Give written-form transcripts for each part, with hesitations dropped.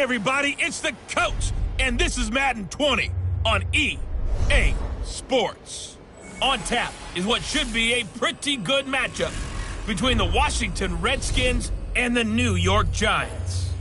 everybody, it's the coach, and this is Madden 20 on EA Sports. On tap is what should be a pretty good matchup between the Washington Redskins and the New York Giants.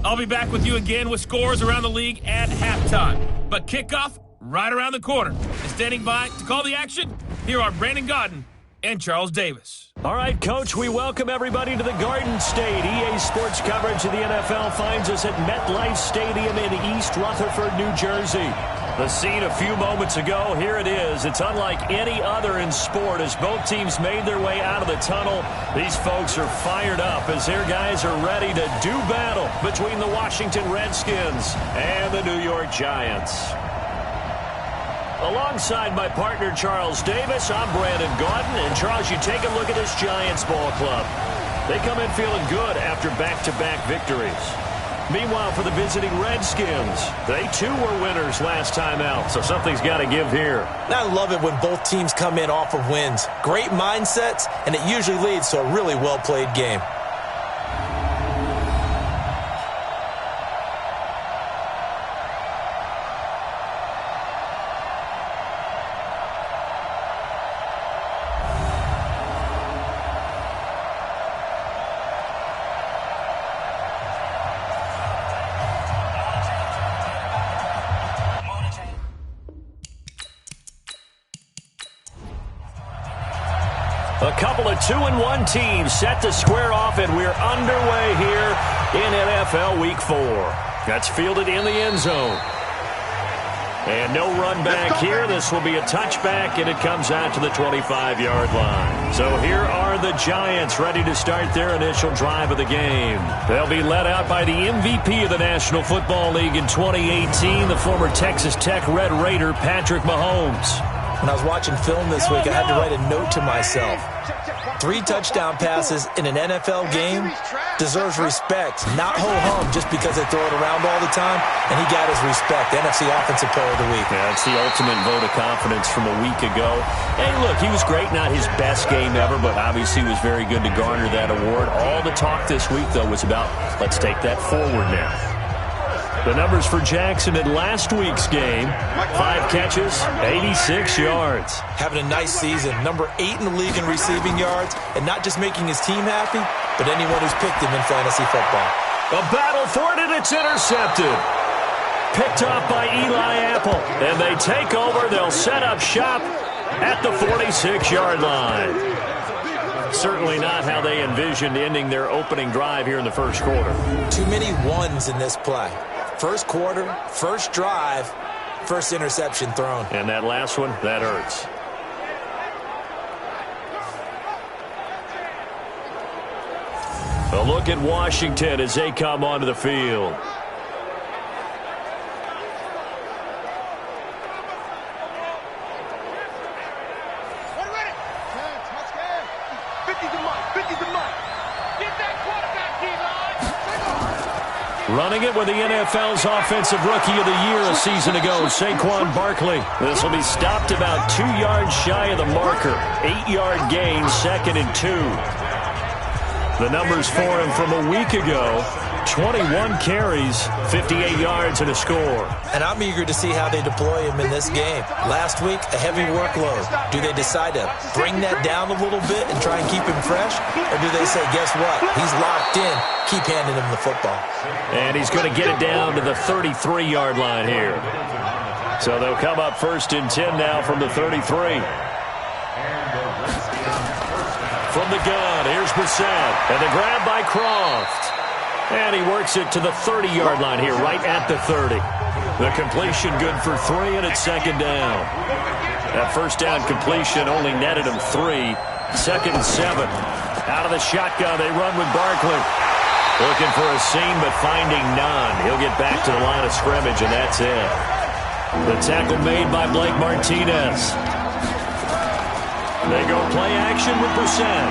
I'll be back with you again with scores around the league at halftime, but kickoff right around the corner. And standing by to call the action, here are Brandon Godden and Charles Davis. All right, Coach, we welcome everybody to the Garden State. EA Sports coverage of the NFL finds us at MetLife Stadium in East Rutherford, New Jersey. The scene a few moments ago, here it is. It's unlike any other in sport as both teams made their way out of the tunnel. These folks are fired up as their guys are ready to do battle between the Washington Redskins and the New York Giants. Alongside my partner, Charles Davis, I'm Brandon Godden. And, Charles, you take a look at this Giants ball club. They come in feeling good after back-to-back victories. Meanwhile, for the visiting Redskins, they, too, were winners last time out, so something's got to give here. I love it when both teams come in off of wins. Great mindsets, and it usually leads to a really well-played game. A couple of 2-1 teams set to square off, and we're underway here in NFL Week 4. That's fielded in the end zone. And no run back here. This will be a touchback, and it comes out to the 25-yard line. So here are the Giants ready to start their initial drive of the game. They'll be led out by the MVP of the National Football League in 2018, the former Texas Tech Red Raider, Patrick Mahomes. When I was watching film this week, I had to write a note to myself. 3 touchdown passes in an NFL game deserves respect, not ho-hum just because they throw it around all the time, and he got his respect. NFC Offensive Player of the Week. Yeah, it's the ultimate vote of confidence from a week ago. Hey, look, he was great, not his best game ever, but obviously was very good to garner that award. All the talk this week, though, was about let's take that forward now. The numbers for Jackson in last week's game: 5 catches, 86 yards. Having a nice season, number 8 in the league in receiving yards, and not just making his team happy, but anyone who's picked him in fantasy football. A battle for it, and it's intercepted. Picked off by Eli Apple, and they take over. They'll set up shop at the 46-yard line. Certainly not how they envisioned ending their opening drive here in the first quarter. Too many ones in this play. First quarter, first drive, first interception thrown. And that last one, that hurts. A look at Washington as they come onto the field. Running it with the NFL's Offensive Rookie of the Year a season ago, Saquon Barkley. This will be stopped about 2 yards shy of the marker. 8-yard gain, 2nd and 2. The numbers for him from a week ago: 21 carries, 58 yards, and a score. And I'm eager to see how they deploy him in this game. Last week, a heavy workload. Do they decide to bring that down a little bit and try and keep him fresh? Or do they say, guess what? He's locked in. Keep handing him the football. And he's going to get it down to the 33-yard line here. So they'll come up 1st and 10 now from the 33. From the gun, here's Brissett. And the grab by Croft. And he works it to the 30-yard line here, right at the 30. The completion good for 3, and it's 2nd down. That first down completion only netted him 3. 2nd and 7. Out of the shotgun, they run with Barkley. Looking for a seam, but finding none. He'll get back to the line of scrimmage, and that's it. The tackle made by Blake Martinez. They go play action with Brissett.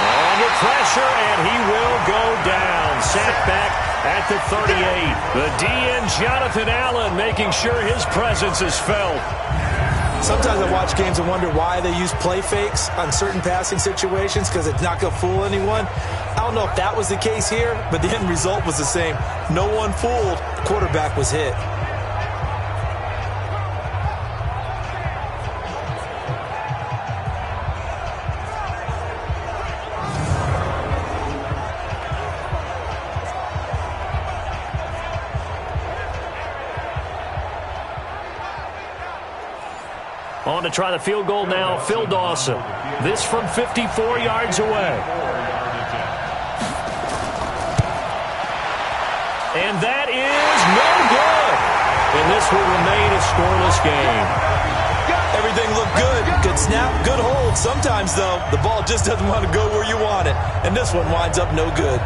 Under pressure, and he will go down. Sacked back at the 38. The DN, Jonathan Allen, making sure his presence is felt. Sometimes I watch games and wonder why they use play fakes on certain passing situations because it's not going to fool anyone. I don't know if that was the case here, but the end result was the same. No one fooled. The quarterback was hit. On to try the field goal now, Phil Dawson. This from 54 yards away. And that is no good. And this will remain a scoreless game. Everything looked good. Good snap, good hold. Sometimes, though, the ball just doesn't want to go where you want it. And this one winds up no good.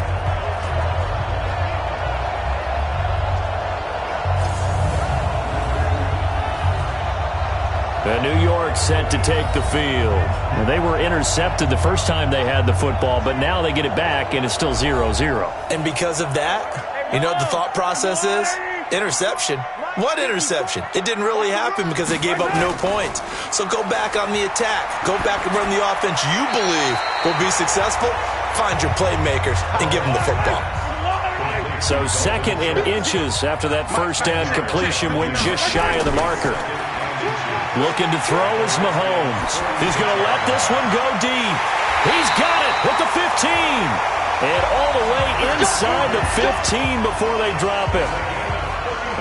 New York set to take the field. They were intercepted the first time they had the football, but now they get it back, and it's still 0-0. And because of that, you know what the thought process is? Interception. What interception? It didn't really happen because they gave up no points. So go back on the attack. Go back and run the offense you believe will be successful. Find your playmakers and give them the football. So 2nd and inches after that first down completion went just shy of the marker. Looking to throw is Mahomes. He's going to let this one go deep. He's got it at the 15. And all the way inside the 15 before they drop him.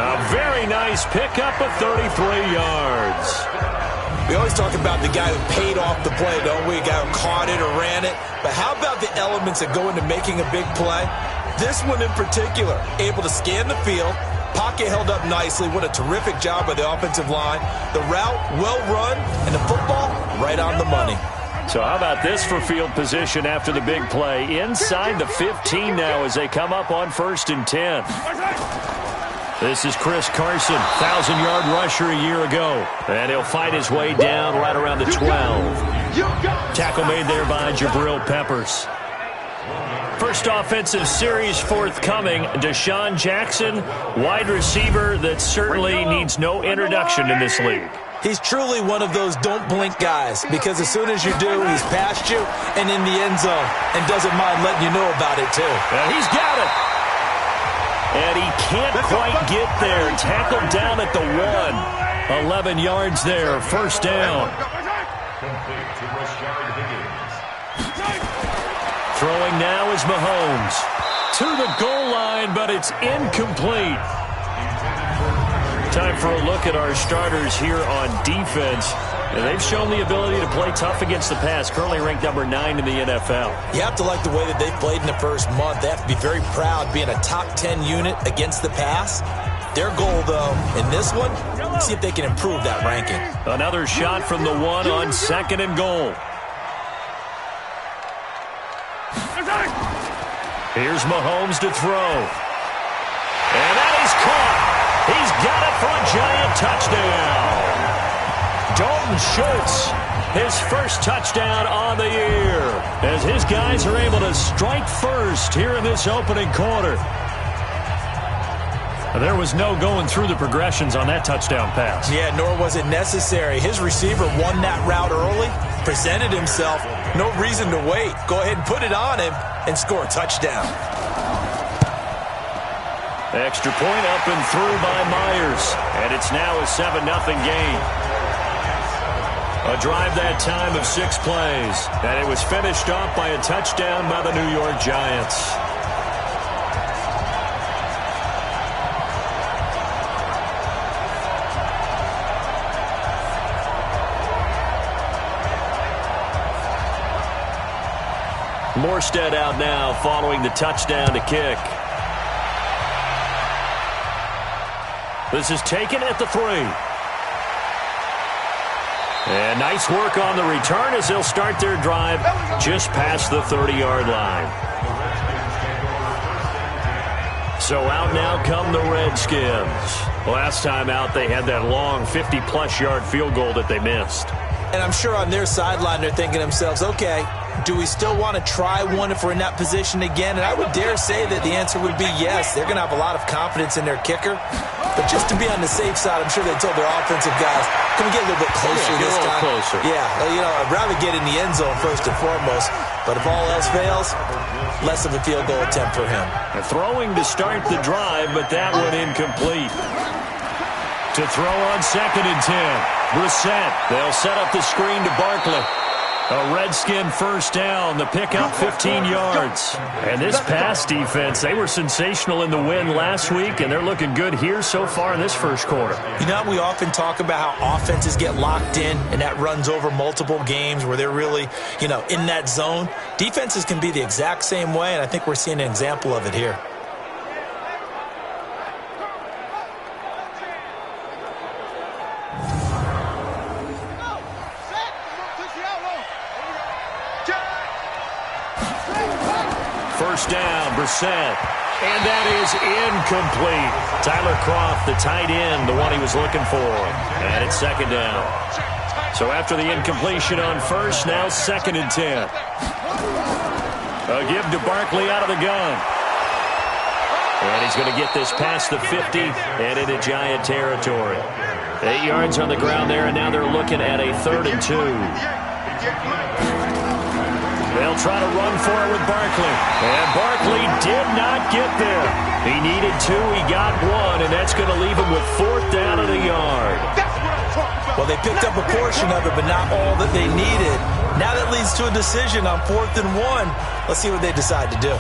A very nice pickup of 33 yards. We always talk about the guy who paid off the play, don't we? A guy who caught it or ran it. But how about the elements that go into making a big play? This one in particular, able to scan the field. Pocket held up nicely. What a terrific job by the offensive line. The route, well run, and the football, right on the money. So how about this for field position after the big play? Inside the 15 now as they come up on 1st and 10. This is Chris Carson, 1,000-yard rusher a year ago. And he'll fight his way down right around the 12. Tackle made there by Jabril Peppers. First offensive series forthcoming. Deshaun Jackson, wide receiver that certainly needs no introduction in this league. He's truly one of those don't blink guys because as soon as you do, he's past you and in the end zone and doesn't mind letting you know about it too. And he's got it. And he can't quite get there. Tackled down at the 1. 11 yards there, first down. Throwing now is Mahomes. To the goal line, but it's incomplete. Time for a look at our starters here on defense. And they've shown the ability to play tough against the pass, currently ranked number 9 in the NFL. You have to like the way that they've played in the first month. They have to be very proud being a top 10 unit against the pass. Their goal, though, in this one, see if they can improve that ranking. Another shot from the 1 on 2nd and goal. Here's Mahomes to throw. And that is caught. He's got it for a giant touchdown. Dalton Schultz, his first touchdown on the year, as his guys are able to strike first here in this opening quarter. There was no going through the progressions on that touchdown pass. Yeah, nor was it necessary. His receiver won that route early, presented himself. No reason to wait. Go ahead and put it on him and score a touchdown. Extra point up and through by Myers. And it's now a 7-0 game. A drive that time of 6 plays. And it was finished off by a touchdown by the New York Giants. Morstead out now following the touchdown to kick. This is taken at the 3. And nice work on the return as they'll start their drive just past the 30-yard line. So out now come the Redskins. Last time out they had that long 50-plus yard field goal that they missed. And I'm sure on their sideline they're thinking to themselves, okay, do we still want to try one if we're in that position again? And I would dare say that the answer would be yes. They're going to have a lot of confidence in their kicker. But just to be on the safe side, I'm sure they told their offensive guys, can we get a little bit closer this time? Closer. Yeah, you know, I'd rather get in the end zone first and foremost. But if all else fails, less of a field goal attempt for him. Throwing to start the drive, but that one incomplete. To throw on 2nd and 10. Brissett. They'll set up the screen to Barkley. A Redskin first down. The pickup 15 yards. And this pass defense, they were sensational in the win last week, and they're looking good here so far in this first quarter. You know, we often talk about how offenses get locked in, and that runs over multiple games where they're really, you know, in that zone. Defenses can be the exact same way, and I think we're seeing an example of it here. First down, Brissett. And that is incomplete. Tyler Kroft, the tight end, the one he was looking for. And it's 2nd down. So after the incompletion on first, now 2nd and 10. A give to Barkley out of the gun. And he's going to get this past the 50 and into Giant territory. 8 yards on the ground there, and now they're looking at a 3rd and 2. They'll try to run for it with Barkley. And Barkley did not get there. He needed 2, he got 1, and that's going to leave him with 4th down and a yard. Well, they picked up a portion of it, but not all that they needed. Now that leads to a decision on 4th and 1. Let's see what they decide to do.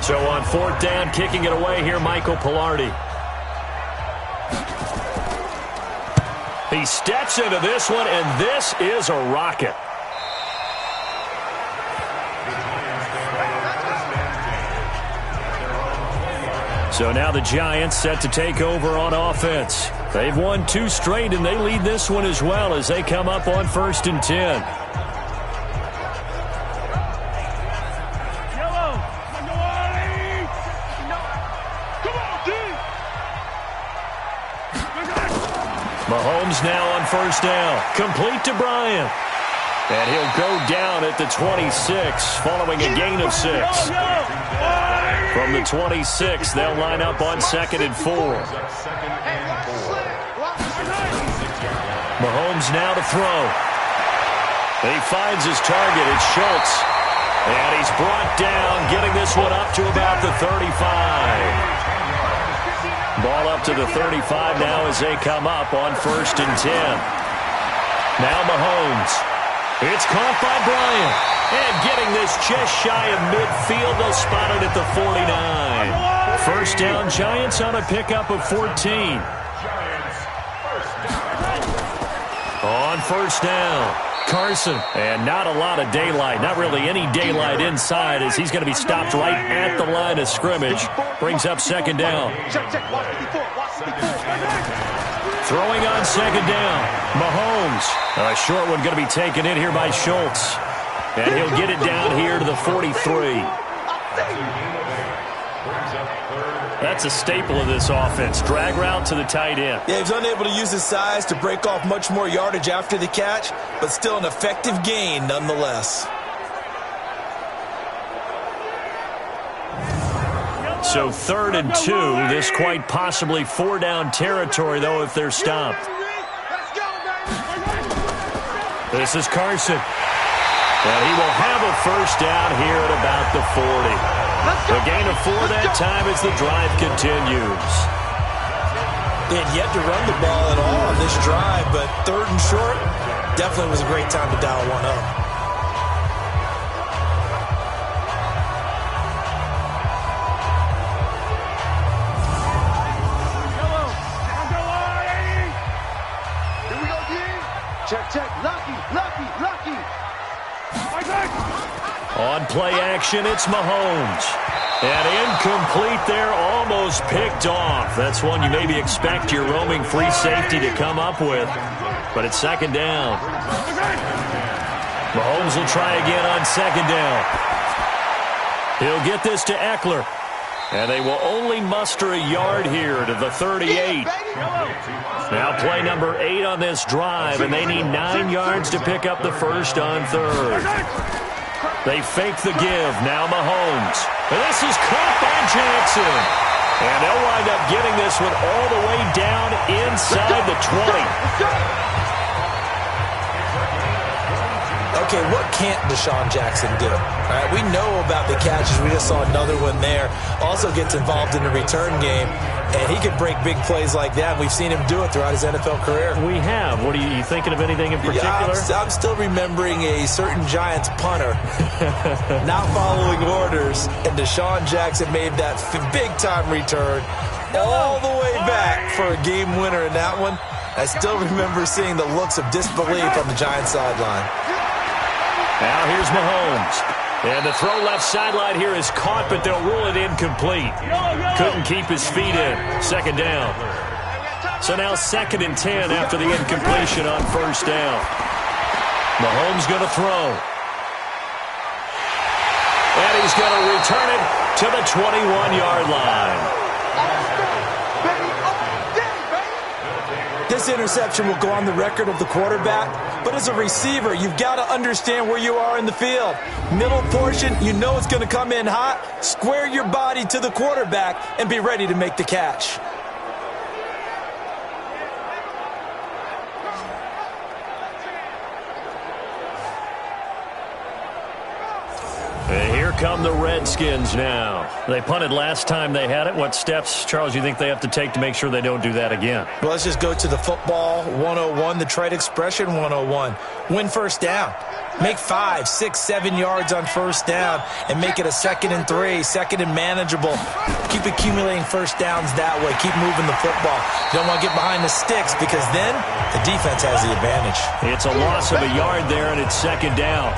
So on 4th down, kicking it away here, Michael Pilardi. He steps into this one, and this is a rocket. So now the Giants set to take over on offense. They've won 2 straight, and they lead this one as well as they come up on 1st and 10. Mahomes now on 1st down. Complete to Bryant. And he'll go down at the 26 following a gain of 6. From the 26, they'll line up on 2nd and 4. Mahomes now to throw. He finds his target. It's Schultz. And he's brought down, getting this one up to about the 35. Ball up to the 35 now as they come up on 1st and 10. Now Mahomes. It's caught by Bryant. And getting this just shy of midfield. They'll spot it at the 49. First down, Giants on a pickup of 14. On 1st down, Carson. And not a lot of daylight. Not really any daylight inside as he's going to be stopped right at the line of scrimmage. Brings up 2nd down. Throwing on 2nd down. Mahomes. A short one going to be taken in here by Schultz. And he'll get it down here to the 43. That's a staple of this offense. Drag route to the tight end. Yeah, he's unable to use his size to break off much more yardage after the catch, but still an effective gain nonetheless. So 3rd and 2. This quite possibly 4-down territory, though, if they're stopped. This is Carson. And he will have a first down here at about the 40. A gain of 4 that time as the drive continues. They had yet to run the ball at all on this drive, but 3rd and short definitely was a great time to dial one up. Check. Lucky. On play action, it's Mahomes. And incomplete there, almost picked off. That's one you maybe expect your roaming free safety to come up with. But it's 2nd down. Mahomes will try again on 2nd down. He'll get this to Eckler. And they will only muster a yard here to the 38. Now play number 8 on this drive, and they need 9 yards to pick up the first on 3rd. They fake the give. Now Mahomes. And this is caught by Jackson. And they'll wind up getting this one all the way down inside the 20. Okay, what can't Deshaun Jackson do? All right, we know about the catches. We just saw another one there. Also gets involved in the return game, and he can break big plays like that. We've seen him do it throughout his NFL career. We have. What are you thinking of anything in particular? Yeah, I'm still remembering a certain Giants punter not following orders, and Deshaun Jackson made that big-time return all the way back for a game winner in that one. I still remember seeing the looks of disbelief on the Giants sideline. Now here's Mahomes. And the throw left sideline here is caught, but they'll rule it incomplete. Couldn't keep his feet in. Second down. So now 2nd and 10 after the incompletion on first down. Mahomes going to throw. And he's going to return it to the 21-yard line. This interception will go on the record of the quarterback, but as a receiver, you've got to understand where you are in the field. Middle portion, you know it's going to come in hot. Square your body to the quarterback and be ready to make the catch. And here come the Redskins now. They punted last time they had it. What steps, Charles, you think they have to take to make sure they don't do that again? Well, let's just go to the football 101, the trade expression 101. Win first down. Make 5, 6, 7 yards on first down and make it a 2nd and 3, 2nd and manageable. Keep accumulating first downs that way. Keep moving the football. You don't want to get behind the sticks because then the defense has the advantage. It's a loss of a yard there, and it's 2nd down.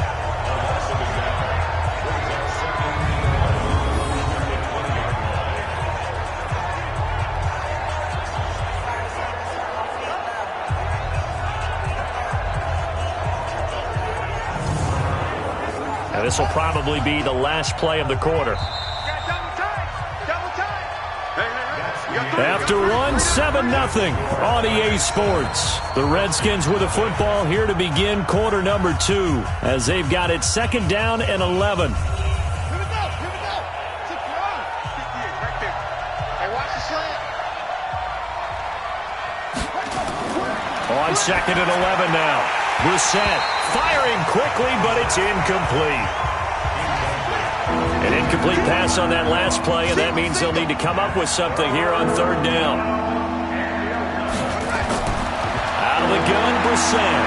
This will probably be the last play of the quarter. After one, 7-0 on EA Sports. The Redskins with a football here to begin quarter number 2 as they've got it 2nd down and 11. On 2nd and 11 now. Brissett firing quickly, but it's incomplete. An incomplete pass on that last play, and that means they'll need to come up with something here on 3rd down. Out of the gun, Brissett.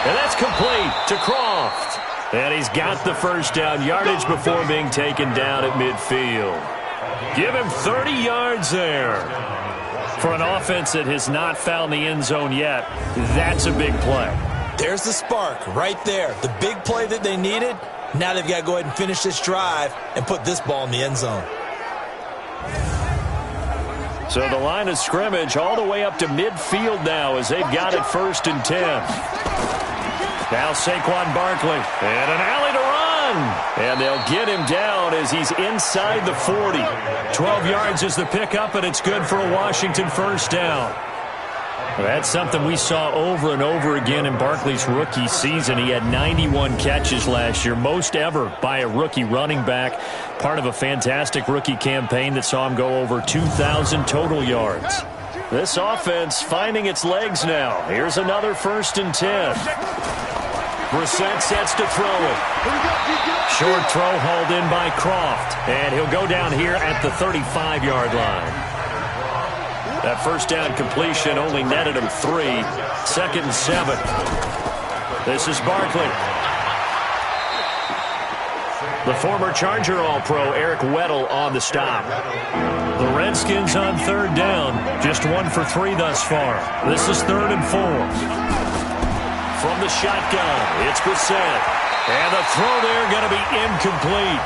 And that's complete to Croft. And he's got the first down yardage before being taken down at midfield. Give him 30 yards there. For an offense that has not found the end zone yet, that's a big play. There's the spark right there. The big play that they needed. Now they've got to go ahead and finish this drive and put this ball in the end zone. So the line of scrimmage all the way up to midfield now as they've got it 1st and 10. Now Saquon Barkley. And an alley to run. And they'll get him down as he's inside the 40. 12 yards is the pickup, and it's good for a Washington first down. That's something we saw over and over again in Barkley's rookie season. He had 91 catches last year, most ever by a rookie running back. Part of a fantastic rookie campaign that saw him go over 2,000 total yards. This offense finding its legs now. Here's another 1st and 10. Brissett sets to throw it. Short throw hauled in by Croft. And he'll go down here at the 35-yard line. That first down completion only netted him 3. 2nd and 7. This is Barkley. The former Charger All-Pro Eric Weddle on the stop. The Redskins on 3rd down. Just 1 for 3 thus far. This is 3rd and 4. From the shotgun, it's Brissett. And the throw there going to be incomplete.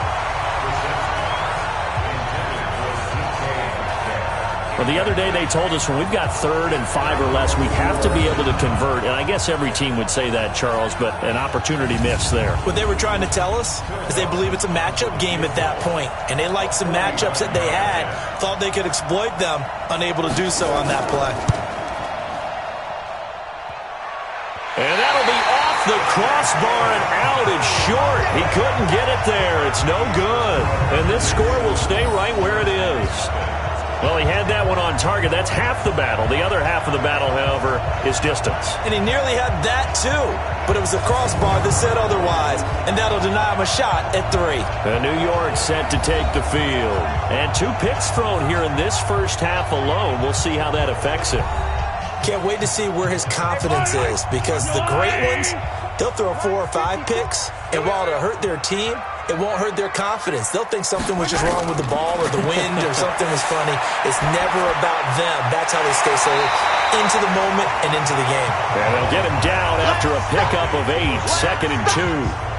Well, the other day they told us when we've got 3rd and 5 or less, we have to be able to convert. And I guess every team would say that, Charles, but an opportunity missed there. What they were trying to tell us is they believe it's a matchup game at that point. And they liked some matchups that they had, thought they could exploit them, unable to do so on that play. And that'll be off the crossbar and out. It's short. He couldn't get it there. It's no good. And this score will stay right where it is. Well, he had that one on target. That's half the battle. The other half of the battle, however, is distance. And he nearly had that, too. But it was the crossbar that said otherwise. And that'll deny him a shot at 3. And New York set to take the field. And 2 picks thrown here in this first half alone. We'll see how that affects him. Can't wait to see where his confidence is, because the great ones, they'll throw 4 or 5 picks, and while it'll hurt their team, it won't hurt their confidence. They'll think something was just wrong with the ball or the wind or something was funny. It's never about them. That's how they stay so into the moment and into the game. And they'll get him down after a pickup of 8, 2nd and 2.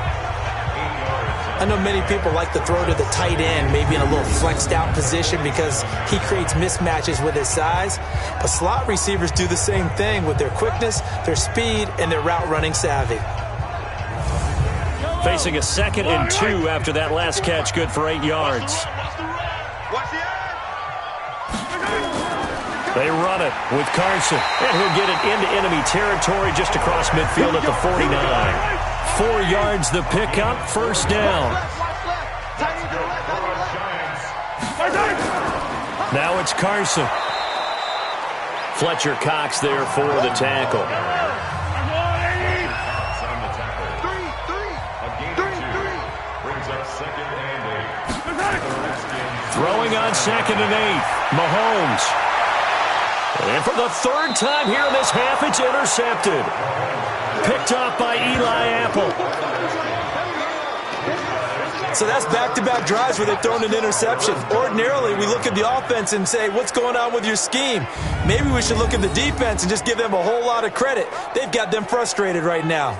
I know many people like to throw to the tight end, maybe in a little flexed out position because he creates mismatches with his size. But slot receivers do the same thing with their quickness, their speed, and their route running savvy. Facing a 2nd and 2 after that last catch, good for 8 yards. They run it with Carson, and he'll get it into enemy territory just across midfield at the 49. 4 yards the pickup, first down. Now it's Carson. Fletcher Cox there for the tackle. Throwing on 2nd and 8, Mahomes. And for the 3rd time here in this half, it's intercepted. Picked off by Eli Apple. So that's back-to-back drives where they've thrown an interception. Ordinarily, we look at the offense and say, what's going on with your scheme? Maybe we should look at the defense and just give them a whole lot of credit. They've got them frustrated right now.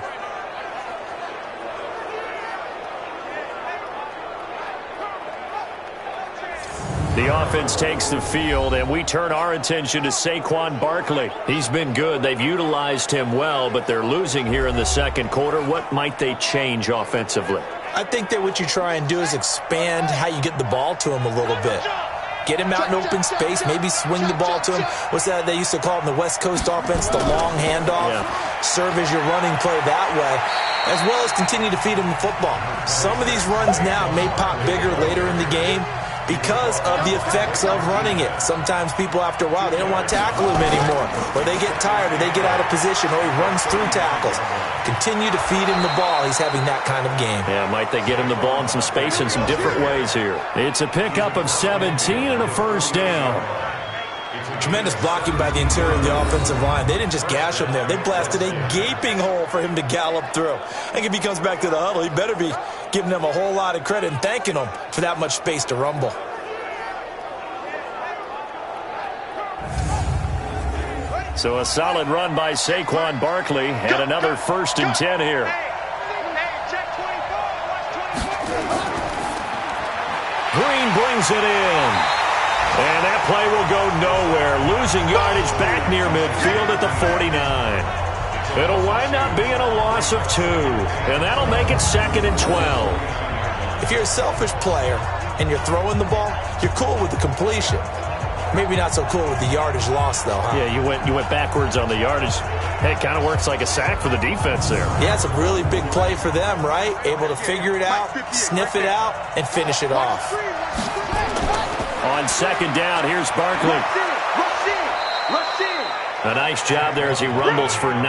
The offense takes the field, and we turn our attention to Saquon Barkley. He's been good. They've utilized him well, but they're losing here in the 2nd quarter. What might they change offensively? I think that what you try and do is expand how you get the ball to him a little bit. Get him out in open space, maybe swing the ball to him. What's that they used to call in the West Coast offense, the long handoff? Yeah. Serve as your running play that way, as well as continue to feed him the football. Some of these runs now may pop bigger later in the game because of the effects of running it. Sometimes people, after a while, they don't want to tackle him anymore, or they get tired, or they get out of position, or he runs through tackles. Continue to feed him the ball. He's having that kind of game. Yeah, might they get him the ball in some space in some different ways here. It's a pickup of 17 and a first down. Tremendous blocking by the interior of the offensive line. They didn't just gash him there. They blasted a gaping hole for him to gallop through. I think if he comes back to the huddle, he better be giving them a whole lot of credit and thanking them for that much space to rumble. So a solid run by Saquon Barkley and another 1st and 10 here. Green brings it in. And that play will go nowhere. Losing yardage back near midfield at the 49. It'll wind up being a loss of 2. And that'll make it 2nd and 12. If you're a selfish player and you're throwing the ball, you're cool with the completion. Maybe not so cool with the yardage loss, though, huh? Yeah, you went backwards on the yardage. Hey, it kind of works like a sack for the defense there. Yeah, it's a really big play for them, right? Able to figure it out, sniff it out, and finish it off. On 2nd down, here's Barkley. A nice job there as he rumbles for 9,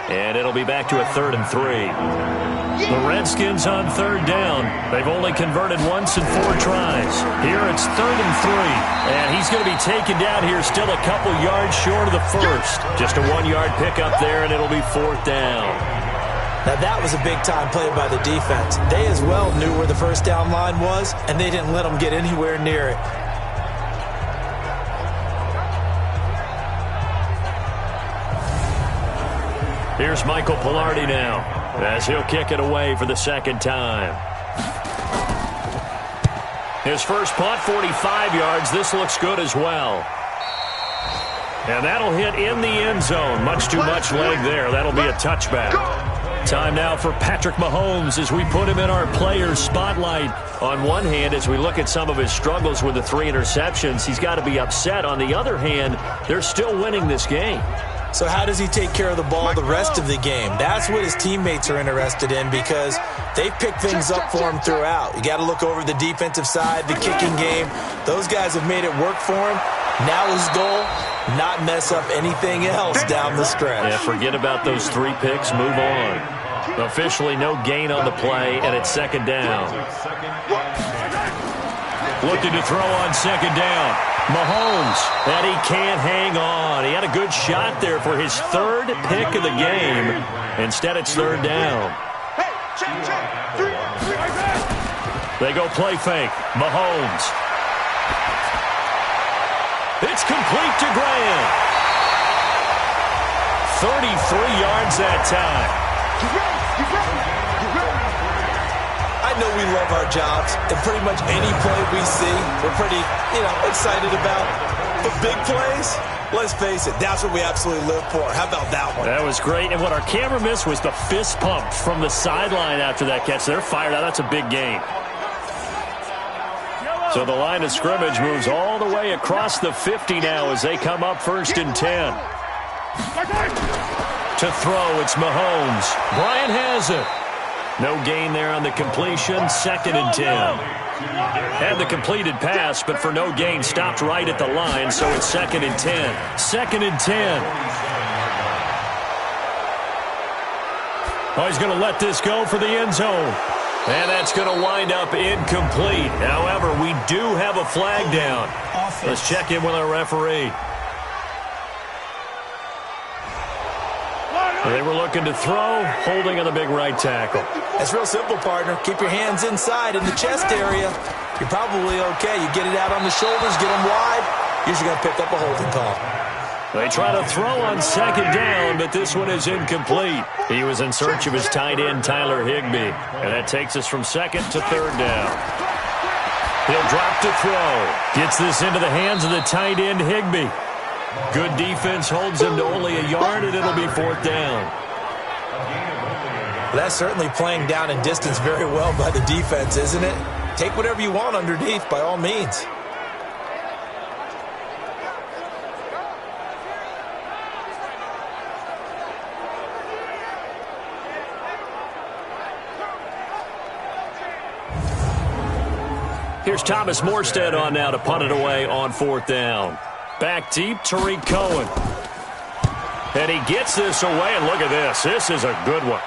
and it'll be back to a 3rd and 3. The Redskins on 3rd down. They've only converted once in 4 tries. Here it's 3rd and 3, and he's going to be taken down here still a couple yards short of the first. Just a 1-yard pickup there, and it'll be 4th down. Now that was a big-time play by the defense. They as well knew where the first down line was, and they didn't let them get anywhere near it. Here's Michael Pilardi now, as he'll kick it away for the 2nd time. His first punt, 45 yards. This looks good as well. And that'll hit in the end zone. Much too much leg there. That'll be a touchback. Time now for Patrick Mahomes as we put him in our players' spotlight. On one hand, as we look at some of his struggles with the 3 interceptions, he's got to be upset. On the other hand, they're still winning this game. So how does he take care of the ball the rest of the game? That's what his teammates are interested in because they've picked things up for him throughout. You got to look over the defensive side, the kicking game. Those guys have made it work for him. Now his goal, not mess up anything else down the stretch. Yeah, forget about those 3 picks. Move on. Officially no gain on the play, and it's second down. Looking to throw on second down. Mahomes, and he can't hang on. He had a good shot there for his 3rd pick of the game. Instead, it's 3rd down. They go play fake. Mahomes. It's complete to Graham. 33 yards that time. I know we love our jobs, and pretty much any play we see, we're pretty, excited about. But big plays, let's face it, that's what we absolutely live for. How about that one? That was great, and what our camera missed was the fist pump from the sideline after that catch. They're fired out. That's a big gain. So the line of scrimmage moves all the way across the 50 now as they come up 1st and 10. To throw, it's Mahomes. Bryant has it. No gain there on the completion. 2nd and 10. Had the completed pass, but for no gain, stopped right at the line, so it's 2nd and 10. 2nd and 10. Oh, he's going to let this go for the end zone. And that's going to wind up incomplete. However, we do have a flag down. Let's check in with our referee. They were looking to throw, holding on the big right tackle. It's real simple, partner. Keep your hands inside in the chest area. You're probably okay. You get it out on the shoulders, get them wide. Usually going to pick up a holding call. They try to throw on second down, but this one is incomplete. He was in search of his tight end, Tyler Higbee. And that takes us from 2nd to 3rd down. He'll drop to throw. Gets this into the hands of the tight end, Higbee. Good defense holds him to only a yard, and it'll be 4th down. Well, that's certainly playing down and distance very well by the defense, isn't it? Take whatever you want underneath, by all means. Here's Thomas Morstead on now to punt it away on 4th down. Back deep, Tariq Cohen. And he gets this away, and look at this. This is a good one.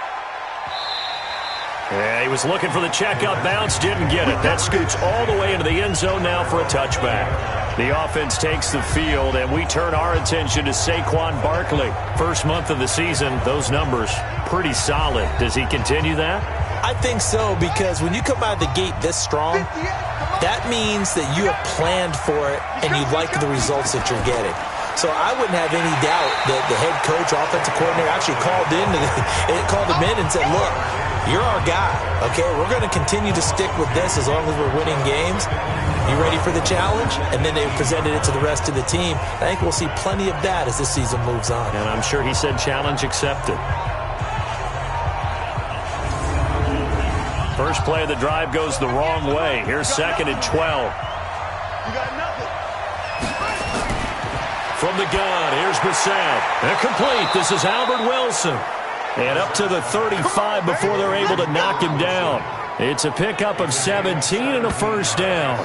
Yeah, he was looking for the check-up bounce, didn't get it. That scoots all the way into the end zone now for a touchback. The offense takes the field, and we turn our attention to Saquon Barkley. First month of the season, those numbers pretty solid. Does he continue that? I think so, because when you come out of the gate this strong, that means that you have planned for it and you like the results that you're getting. So I wouldn't have any doubt that the head coach, offensive coordinator actually called him in and said, look, you're our guy, okay? We're going to continue to stick with this as long as we're winning games. You ready for the challenge? And then they presented it to the rest of the team. I think we'll see plenty of that as this season moves on. And I'm sure he said challenge accepted. First play of the drive goes the wrong way. Here's 2nd and 12. You got nothing. From the gun, here's Brissett. Incomplete. This is Albert Wilson. And up to the 35 before they're able to knock him down. It's a pickup of 17 and a 1st down.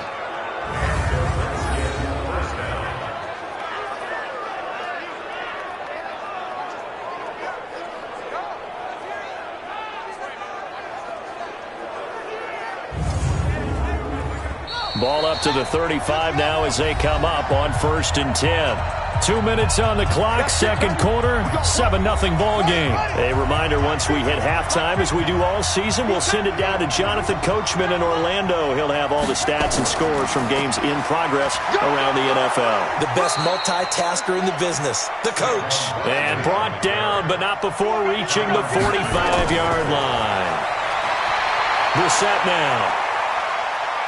Ball up to the 35 now as they come up on 1st and 10. 2 minutes on the clock, second quarter, 7-0 ball game. A reminder, once we hit halftime, as we do all season, we'll send it down to Jonathan Coachman in Orlando. He'll have all the stats and scores from games in progress around the NFL. The best multitasker in the business, the coach. And brought down, but not before reaching the 45-yard line. Brissett now.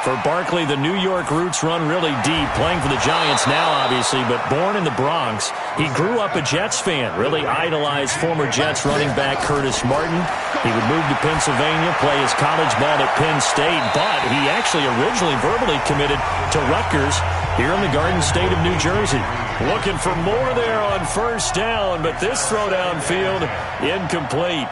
For Barkley, the New York roots run really deep, playing for the Giants now, obviously, but born in the Bronx. He grew up a Jets fan, really idolized former Jets running back Curtis Martin. He would move to Pennsylvania, play his college ball at Penn State, but he actually originally verbally committed to Rutgers here in the Garden State of New Jersey. Looking for more there on first down, but this throw downfield incomplete.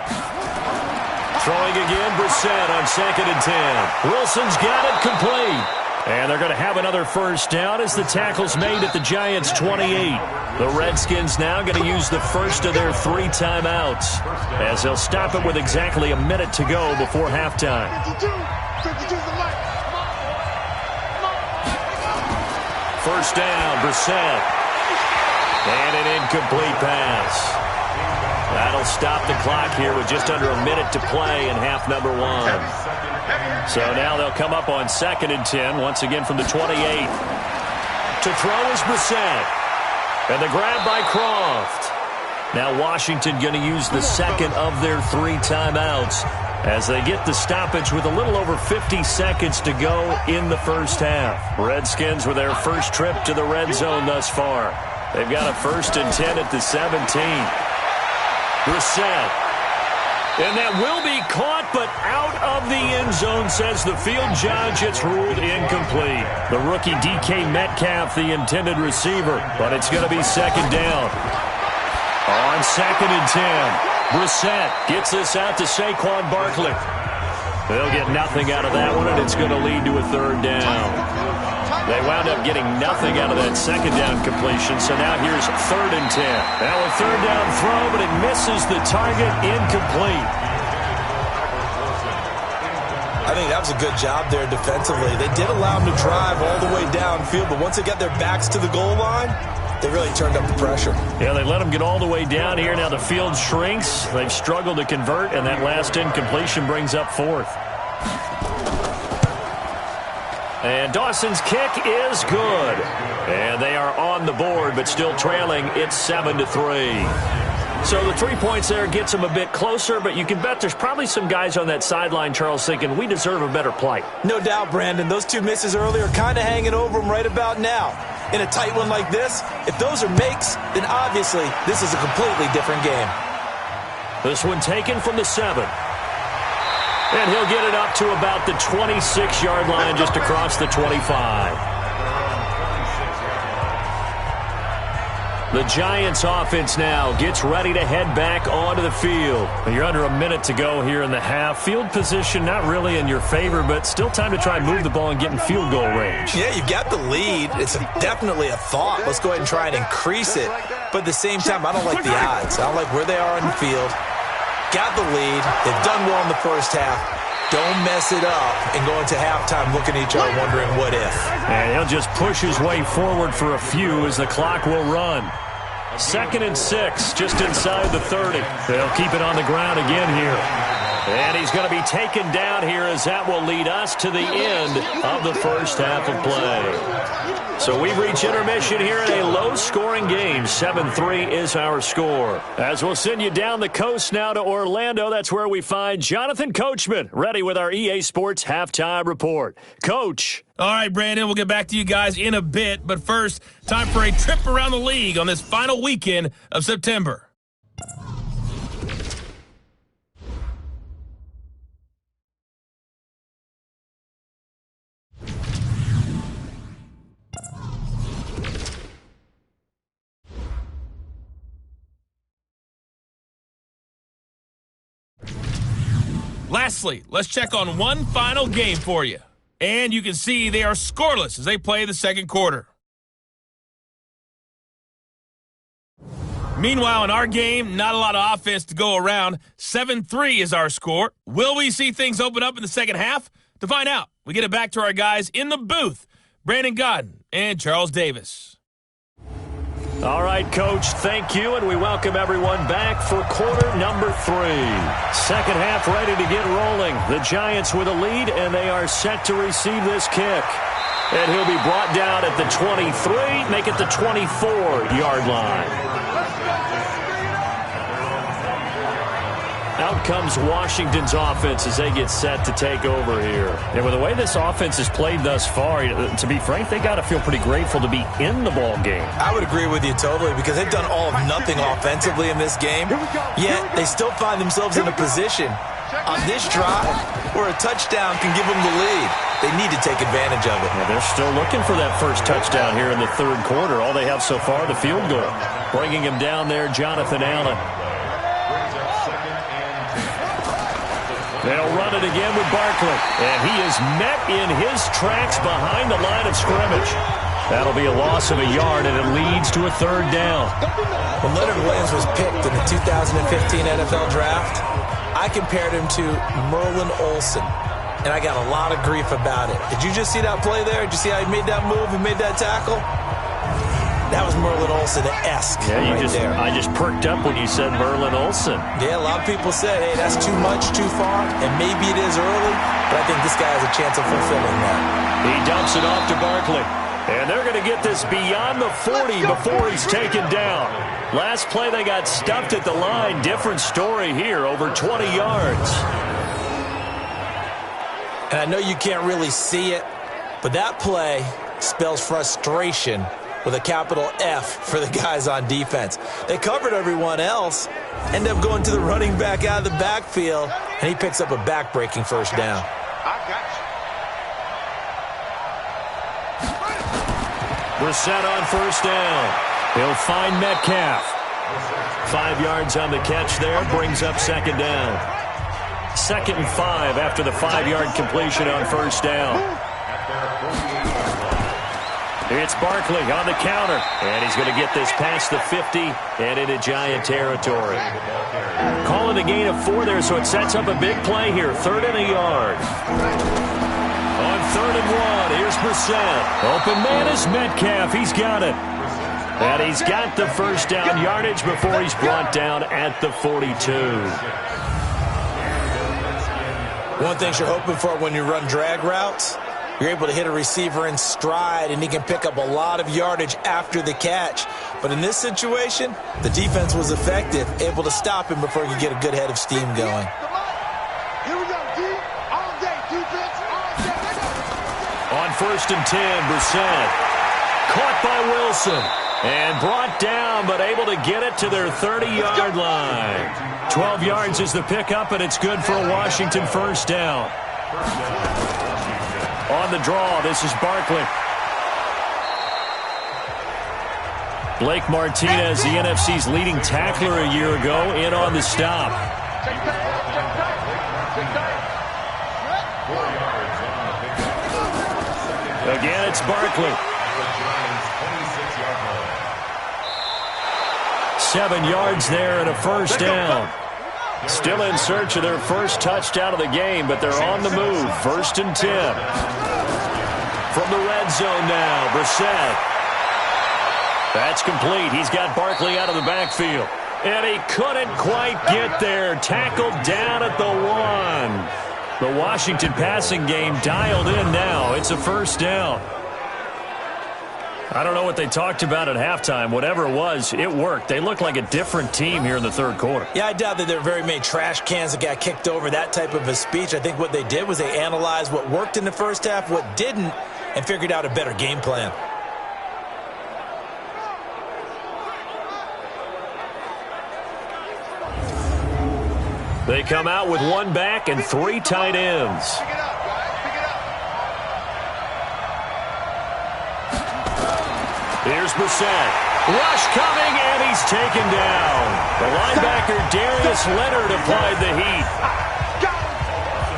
Throwing again, Brissett on 2nd and 10. Wilson's got it complete. And they're going to have another first down as the tackle's made at the Giants' 28. The Redskins now going to use the first of their 3 timeouts as they'll stop it with exactly a minute to go before halftime. 52's the light. First down, Brissett. And an incomplete pass. That'll stop the clock here with just under a minute to play in half number 1. So now they'll come up on 2nd and 10, once again from the 28. To throw is Brissett. And the grab by Croft. Now Washington going to use the second of their 3 timeouts as they get the stoppage with a little over 50 seconds to go in the first half. Redskins with their first trip to the red zone thus far. They've got a 1st and 10 at the 17. Brissett. And that will be caught, but out of the end zone, says the field judge. It's ruled incomplete. The rookie DK Metcalf, the intended receiver, but it's going to be 2nd down. On 2nd and 10, Brissett gets this out to Saquon Barkley. They'll get nothing out of that one, and it's going to lead to a 3rd down. They wound up getting nothing out of that 2nd down completion, so now here's 3rd and 10. Now a 3rd down throw, but it misses the target, incomplete. I think that was a good job there defensively. They did allow them to drive all the way downfield, but once they got their backs to the goal line, they really turned up the pressure. Yeah, they let them get all the way down here. Now the field shrinks. They've struggled to convert, and that last incompletion brings up 4th. And Dawson's kick is good. And they are on the board, but still trailing. It's 7-3. So the 3 points there gets them a bit closer, but you can bet there's probably some guys on that sideline, Charles, thinking we deserve a better plight. No doubt, Brandon. Those 2 misses earlier are kind of hanging over them right about now. In a tight one like this, if those are makes, then obviously this is a completely different game. This one taken from the 7. And he'll get it up to about the 26-yard line, just across the 25. The Giants offense now gets ready to head back onto the field. You're under a minute to go here in the half. Field position not really in your favor, but still time to try and move the ball and get in field goal range. Yeah, you've got the lead. It's definitely a thought. Let's go ahead and try and increase it. But at the same time, I don't like the odds. I don't like where they are on the field. Got the lead. They've done well in the first half. Don't mess it up and go into halftime looking at each other wondering what if. And he'll just push his way forward for a few as the clock will run. 2nd and 6, just inside the 30. They'll keep it on the ground again here. And he's going to be taken down here as that will lead us to the end of the first half of play. So we've reached intermission here in a low-scoring game. 7-3 is our score. As we'll send you down the coast now to Orlando, that's where we find Jonathan Coachman, ready with our EA Sports Halftime Report. Coach. All right, Brandon, we'll get back to you guys in a bit. But first, time for a trip around the league on this final weekend of September. Lastly, let's check on one final game for you. And you can see they are scoreless as they play the second quarter. Meanwhile, in our game, not a lot of offense to go around. 7-3 is our score. Will we see things open up in the second half? To find out, we get it back to our guys in the booth, Brandon Godden and Charles Davis. All right, Coach, thank you, and we welcome everyone back for quarter number 3. Second half ready to get rolling. The Giants with a lead, and they are set to receive this kick. And he'll be brought down at the 23, make it the 24-yard line. Out comes Washington's offense as they get set to take over here. And with the way this offense has played thus far, to be frank, they got to feel pretty grateful to be in the ball game. I would agree with you totally because they've done all of nothing offensively in this game, yet they still find themselves in a position on this drive where a touchdown can give them the lead. They need to take advantage of it. Well, they're still looking for that first touchdown here in the third quarter. All they have so far, the field goal. Bringing him down there, Jonathan Allen. They'll run it again with Barkley. And he is met in his tracks behind the line of scrimmage. That'll be a loss of a yard, and it leads to a third down. When Leonard Williams was picked in the 2015 NFL Draft, I compared him to Merlin Olsen, and I got a lot of grief about it. Did you just see that play there? Did you see how he made that move and made that tackle? That was Merlin Olsen-esque. Yeah, there. I just perked up when you said Merlin Olsen. Yeah, a lot of people said, hey, that's too much, too far, and maybe it is early, but I think this guy has a chance of fulfilling that. He dumps it off to Barkley. And they're going to get this beyond the 40 before he's taken down. Last play, they got stuffed at the line. Different story here, over 20 yards. And I know you can't really see it, but that play spells frustration with a capital F for the guys on defense. They covered everyone else, end up going to the running back out of the backfield, and he picks up a back-breaking first down. I got you. Brissett on first down. He'll find Metcalf. 5 yards on the catch there, brings up second down. 2nd and 5 after the 5-yard completion on first down. It's Barkley on the counter, and he's going to get this past the 50 and into Giant territory. Calling a gain of 4 there, so it sets up a big play here. 3rd and a yard. On 3rd and 1, here's Brissett. Open man is Metcalf. He's got it. And he's got the first down yardage before he's brought down at the 42. One thing you're hoping for when you run drag routes, you're able to hit a receiver in stride, and he can pick up a lot of yardage after the catch. But in this situation, the defense was effective, able to stop him before he could get a good head of steam going. Here we go, D. All day, defense, all day. On 1st and 10, Brissett. Caught by Wilson. And brought down, but able to get it to their 30-yard line. 12 yards is the pickup, and it's good for a Washington first down. On the draw, this is Barkley. Blake Martinez, the NFC's leading tackler a year ago, in on the stop. Again, it's Barkley. 7 yards there and a first down. Still in search of their first touchdown of the game, but they're on the move. 1st and 10. From the red zone now, Brissett. That's complete. He's got Barkley out of the backfield. And he couldn't quite get there. Tackled down at the 1. The Washington passing game dialed in now. It's a first down. I don't know what they talked about at halftime. Whatever it was, it worked. They look like a different team here in the third quarter. Yeah, I doubt that there are very many trash cans that got kicked over, that type of a speech. I think what they did was they analyzed what worked in the first half, what didn't, and figured out a better game plan. They come out with 1 back and 3 tight ends. Pick it up, guys. Pick it up. Here's Brissett. Rush coming, and he's taken down. The linebacker, Darius Leonard, applied the heat.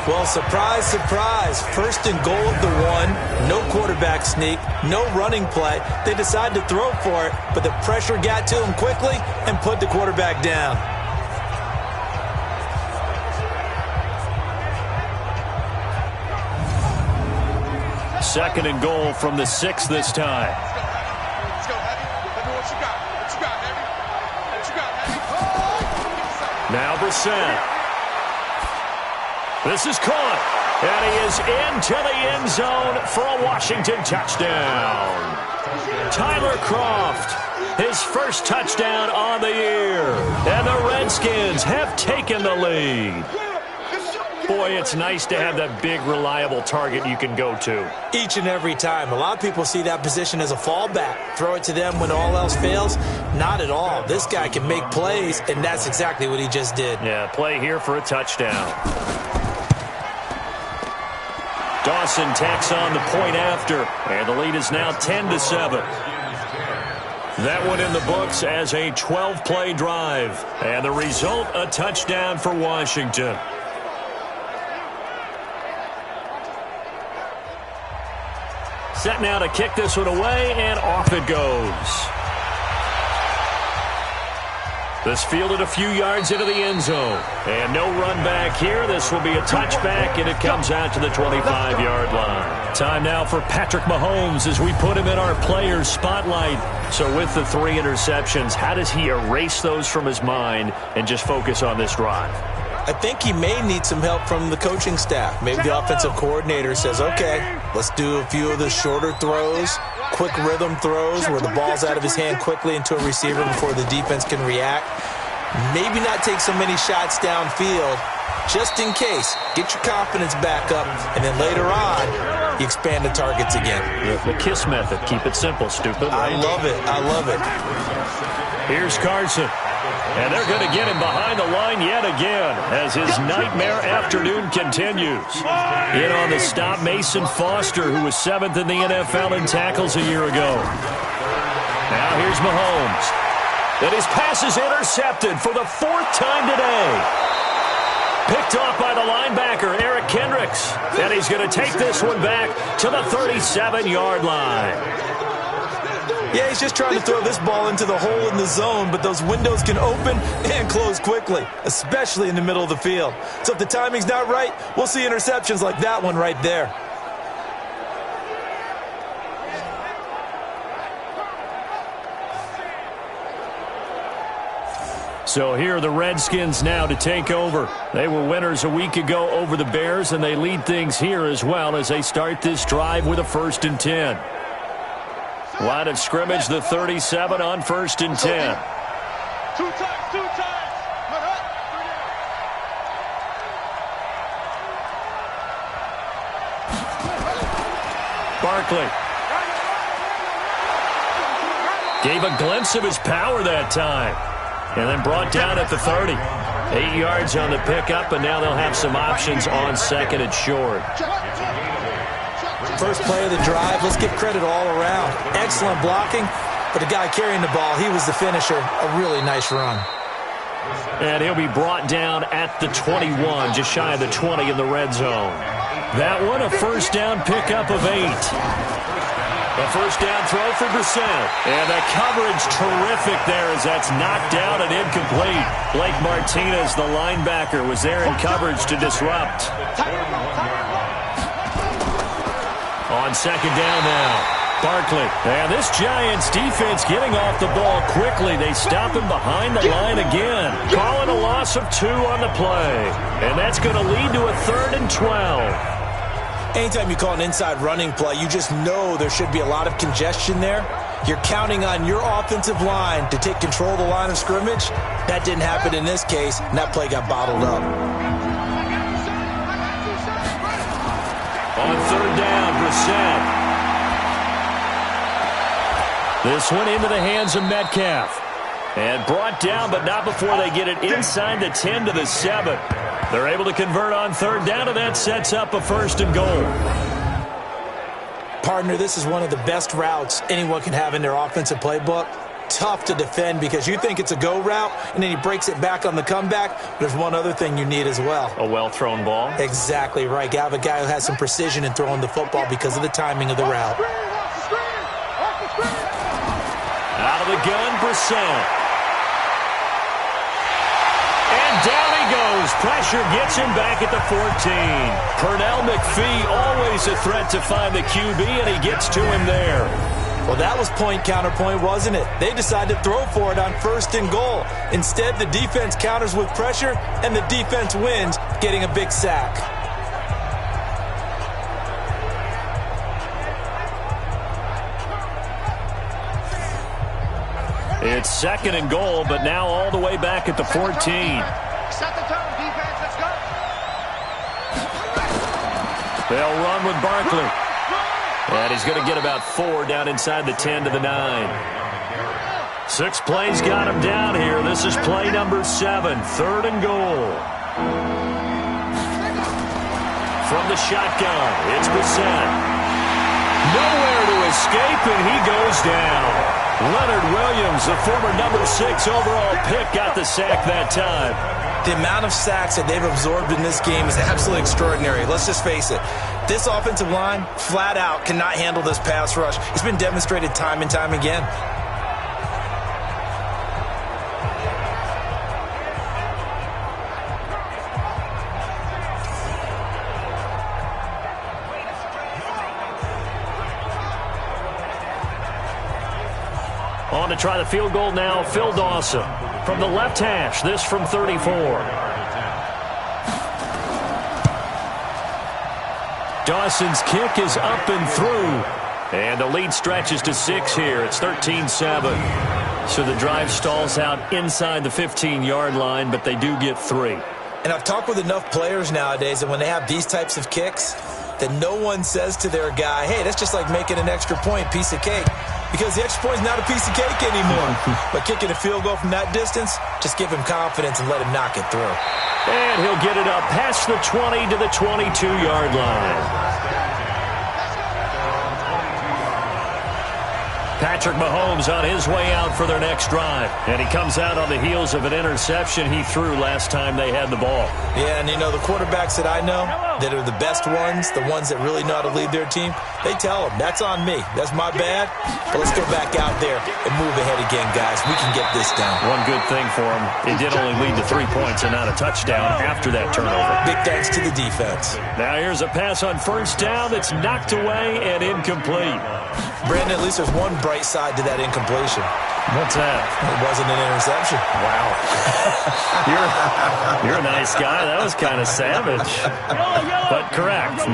Well, surprise, surprise. 1st and goal at the 1. No quarterback sneak. No running play. They decided to throw for it, but the pressure got to him quickly and put the quarterback down. Second and goal from the 6 this time. Let's go, Heavy. Let me what you got. What you got, Heavy? What you got, Heavy? Now Brissett. This is caught. And he is into the end zone for a Washington touchdown. Tyler Kroft, his first touchdown on the year. And the Redskins have taken the lead. Boy, it's nice to have that big, reliable target you can go to. Each and every time. A lot of people see that position as a fallback. Throw it to them when all else fails. Not at all. This guy can make plays, and that's exactly what he just did. Yeah, play here for a touchdown. Dawson tacks on the point after, and the lead is now 10-7. That one in the books as a 12-play drive. And the result, a touchdown for Washington. Set now to kick this one away, and off it goes. This fielded a few yards into the end zone. And no run back here. This will be a touchback, and it comes out to the 25-yard line. Time now for Patrick Mahomes as we put him in our players' spotlight. So with the 3 interceptions, how does he erase those from his mind and just focus on this drive? I think he may need some help from the coaching staff. Maybe the offensive coordinator says, okay, let's do a few of the shorter throws, quick rhythm throws where the ball's out of his hand quickly into a receiver before the defense can react. Maybe not take so many shots downfield, just in case. Get your confidence back up, and then later on, you expand the targets again. The KISS method. Keep it simple, stupid. Right? I love it. I love it. Here's Carson. And they're going to get him behind the line yet again as his nightmare afternoon continues. In on the stop, Mason Foster, who was 7th in the NFL in tackles a year ago. Now here's Mahomes. And his pass is intercepted for the 4th time today. Picked off by the linebacker, Eric Kendricks. And he's going to take this one back to the 37-yard line. Yeah, he's just trying to throw this ball into the hole in the zone, but those windows can open and close quickly, especially in the middle of the field. So if the timing's not right, we'll see interceptions like that one right there. So here are the Redskins now to take over. They were winners a week ago over the Bears, and they lead things here as well as they start this drive with a 1st and 10. Line of scrimmage, the 37 on 1st and 10. Two times. Barkley. Gave a glimpse of his power that time. And then brought down at the 30. 8 yards on the pickup, and now they'll have some options on 2nd and short. First play of the drive, let's give credit all around. Excellent blocking, but the guy carrying the ball, he was the finisher. A really nice run. And he'll be brought down at the 21, just shy of the 20 in the red zone. That one, a 1st down pickup of 8. A 1st down throw for Brissett. And the coverage terrific there as that's knocked down and incomplete. Blake Martinez, the linebacker, was there in coverage to disrupt. On 2nd down now, Barkley. And this Giants defense getting off the ball quickly. They stop him behind the line again. Calling a loss of 2 on the play. And that's going to lead to a 3rd and 12. Anytime you call an inside running play, you just know there should be a lot of congestion there. You're counting on your offensive line to take control of the line of scrimmage. That didn't happen in this case, and that play got bottled up. On 3rd down, Brissett. This one into the hands of Metcalf. And brought down, but not before they get it inside the 10 to the 7. They're able to convert on 3rd down, and that sets up a 1st and goal. Partner, this is one of the best routes anyone can have in their offensive playbook. Tough to defend because you think it's a go route, and then he breaks it back on the comeback. There's one other thing you need as well. A well-thrown ball? Exactly right. You have a guy who has some precision in throwing the football because of the timing of the route. Out of the gun, Brissett. And down he goes. Pressure gets him back at the 14. Pernell McPhee, always a threat to find the QB, and he gets to him there. Well, that was point counterpoint, wasn't it? They decided to throw for it on 1st and goal. Instead, the defense counters with pressure, and the defense wins, getting a big sack. It's 2nd and goal, but now all the way back at the 14. Set the tone, defense, let's go. They'll run with Barkley. And he's going to get about 4 down inside the 10 to the 9. 6 plays got him down here. This is play number 7, 3rd and goal. From the shotgun, it's Brissett. Nowhere to escape, and he goes down. Leonard Williams, the former number 6 overall pick, got the sack that time. The amount of sacks that they've absorbed in this game is absolutely extraordinary. Let's just face it. This offensive line, flat out, cannot handle this pass rush. It's been demonstrated time and time again. On to try the field goal now, Phil Dawson. From the left hash, this from 34. Dawson's kick is up and through. And the lead stretches to 6 here. It's 13-7. So the drive stalls out inside the 15-yard line, but they do get 3. And I've talked with enough players nowadays that when they have these types of kicks, that no one says to their guy, hey, that's just like making an extra point, piece of cake. Because the extra point is not a piece of cake anymore. But kicking a field goal from that distance, just give him confidence and let him knock it through. And he'll get it up past the 20 to the 22-yard line. Patrick Mahomes on his way out for their next drive. And he comes out on the heels of an interception he threw last time they had the ball. Yeah, and you know, the quarterbacks that I know that are the best ones, the ones that really know how to lead their team, they tell them, that's on me. That's my bad. But let's go back out there and move ahead again, guys. We can get this done. One good thing for him, it did only lead to 3 points and not a touchdown after that turnover. Big thanks to the defense. Now here's a pass on first down that's knocked away and incomplete. Brandon, at least there's one bright side to that incompletion. What's that? It wasn't an interception. Wow. You're a nice guy. That was kind of savage. But correct.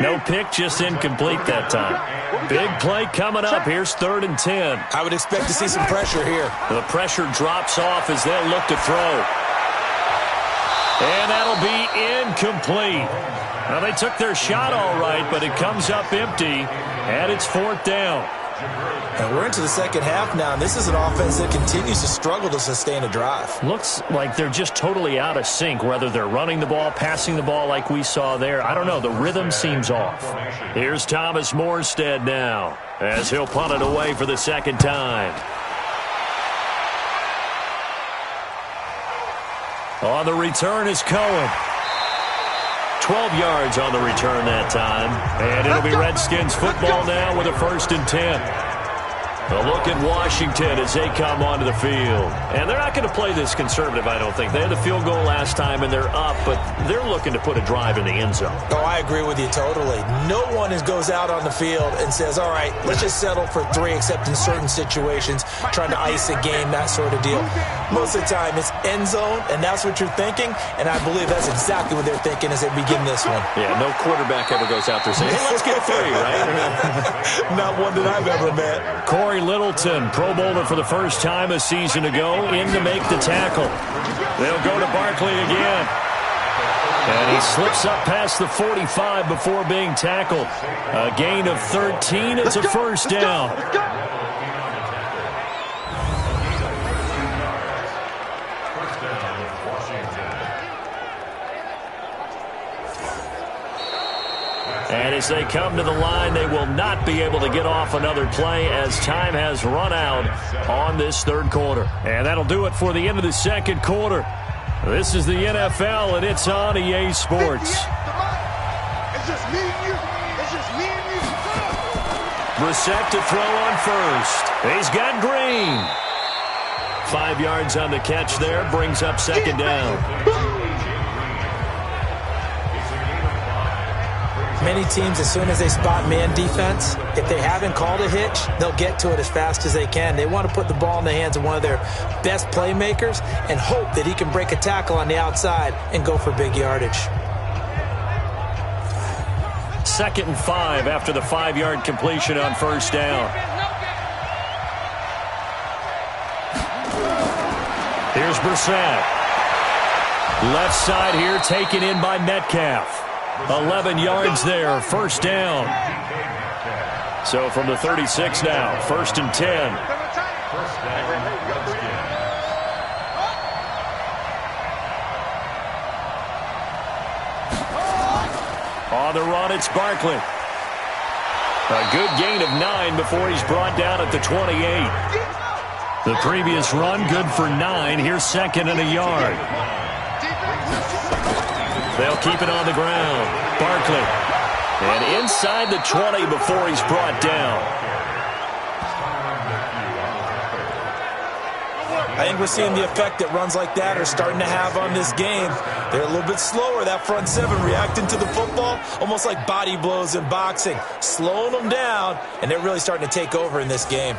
No pick, just incomplete that time. Big play coming up. Here's 3rd and 10. I would expect to see some pressure here. The pressure drops off as they'll look to throw. And that'll be incomplete. Now, they took their shot all right, but it comes up empty, and it's 4th down. And we're into the second half now, and this is an offense that continues to struggle to sustain a drive. Looks like they're just totally out of sync, whether they're running the ball, passing the ball like we saw there. I don't know. The rhythm seems off. Here's Thomas Morstead now, as he'll punt it away for the second time. On the return is Cohen. 12 yards on the return that time. And it'll be Redskins football now with a 1st and 10. A look at Washington as they come onto the field. And they're not going to play this conservative, I don't think. They had the field goal last time, and they're up, but they're looking to put a drive in the end zone. Oh, I agree with you totally. No one goes out on the field and says, all right, let's just settle for 3, except in certain situations, trying to ice a game, that sort of deal. Most of the time, it's end zone, and that's what you're thinking, and I believe that's exactly what they're thinking as they begin this one. Yeah, no quarterback ever goes out there saying, hey, let's get 3, right? Not one that I've ever met. Corey Littleton, Pro Bowler for the first time a season ago, in to make the tackle. They'll go to Barkley again. And he slips up past the 45 before being tackled. A gain of 13. It's a 1st down. And as they come to the line, they will not be able to get off another play as time has run out on this 3rd quarter. And that'll do it for the end of the 2nd quarter. This is the NFL, and it's on EA Sports. It's just me and you. It's just me and you. Brissett to throw on first. He's got Green. 5 yards on the catch there, brings up 2nd down. Many teams, as soon as they spot man defense, if they haven't called a hitch, they'll get to it as fast as they can. They want to put the ball in the hands of one of their best playmakers and hope that he can break a tackle on the outside and go for big yardage. 2nd and 5 after the 5-yard completion on 1st down. Here's Brissett. Left side here taken in by Metcalf. 11 yards there, first down. So from the 36 now, 1st and 10. On the run, it's Barkley. A good gain of 9 before he's brought down at the 28. The previous run, good for 9. Here's 2nd and a yard. They'll keep it on the ground. Barkley. And inside the 20 before he's brought down. I think we're seeing the effect that runs like that are starting to have on this game. They're a little bit slower, that front seven, reacting to the football, almost like body blows in boxing, slowing them down, and they're really starting to take over in this game.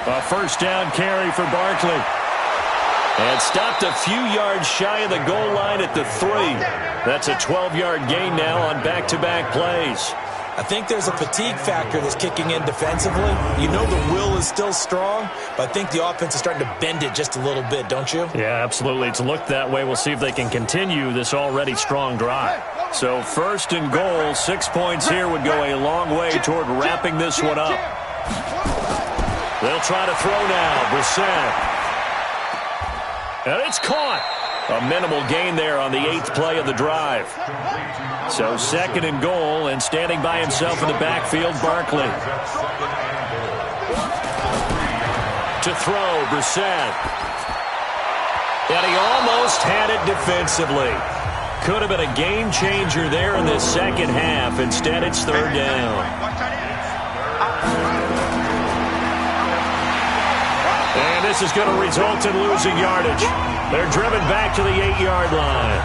A first down carry for Barkley. And stopped a few yards shy of the goal line at the 3. That's a 12-yard gain now on back-to-back plays. I think there's a fatigue factor that's kicking in defensively. You know the will is still strong, but I think the offense is starting to bend it just a little bit, don't you? Yeah, absolutely. It's looked that way. We'll see if they can continue this already strong drive. So 1st and goal, 6 points here would go a long way toward wrapping this one up. They'll try to throw now. Brissett. And it's caught. A minimal gain there on the 8th play of the drive. So 2nd and goal, and standing by himself in the backfield, Barkley. To throw, Brissett. And he almost had it defensively. Could have been a game changer there in this second half. Instead, it's 3rd down. And this is going to result in losing yardage. They're driven back to the 8-yard line.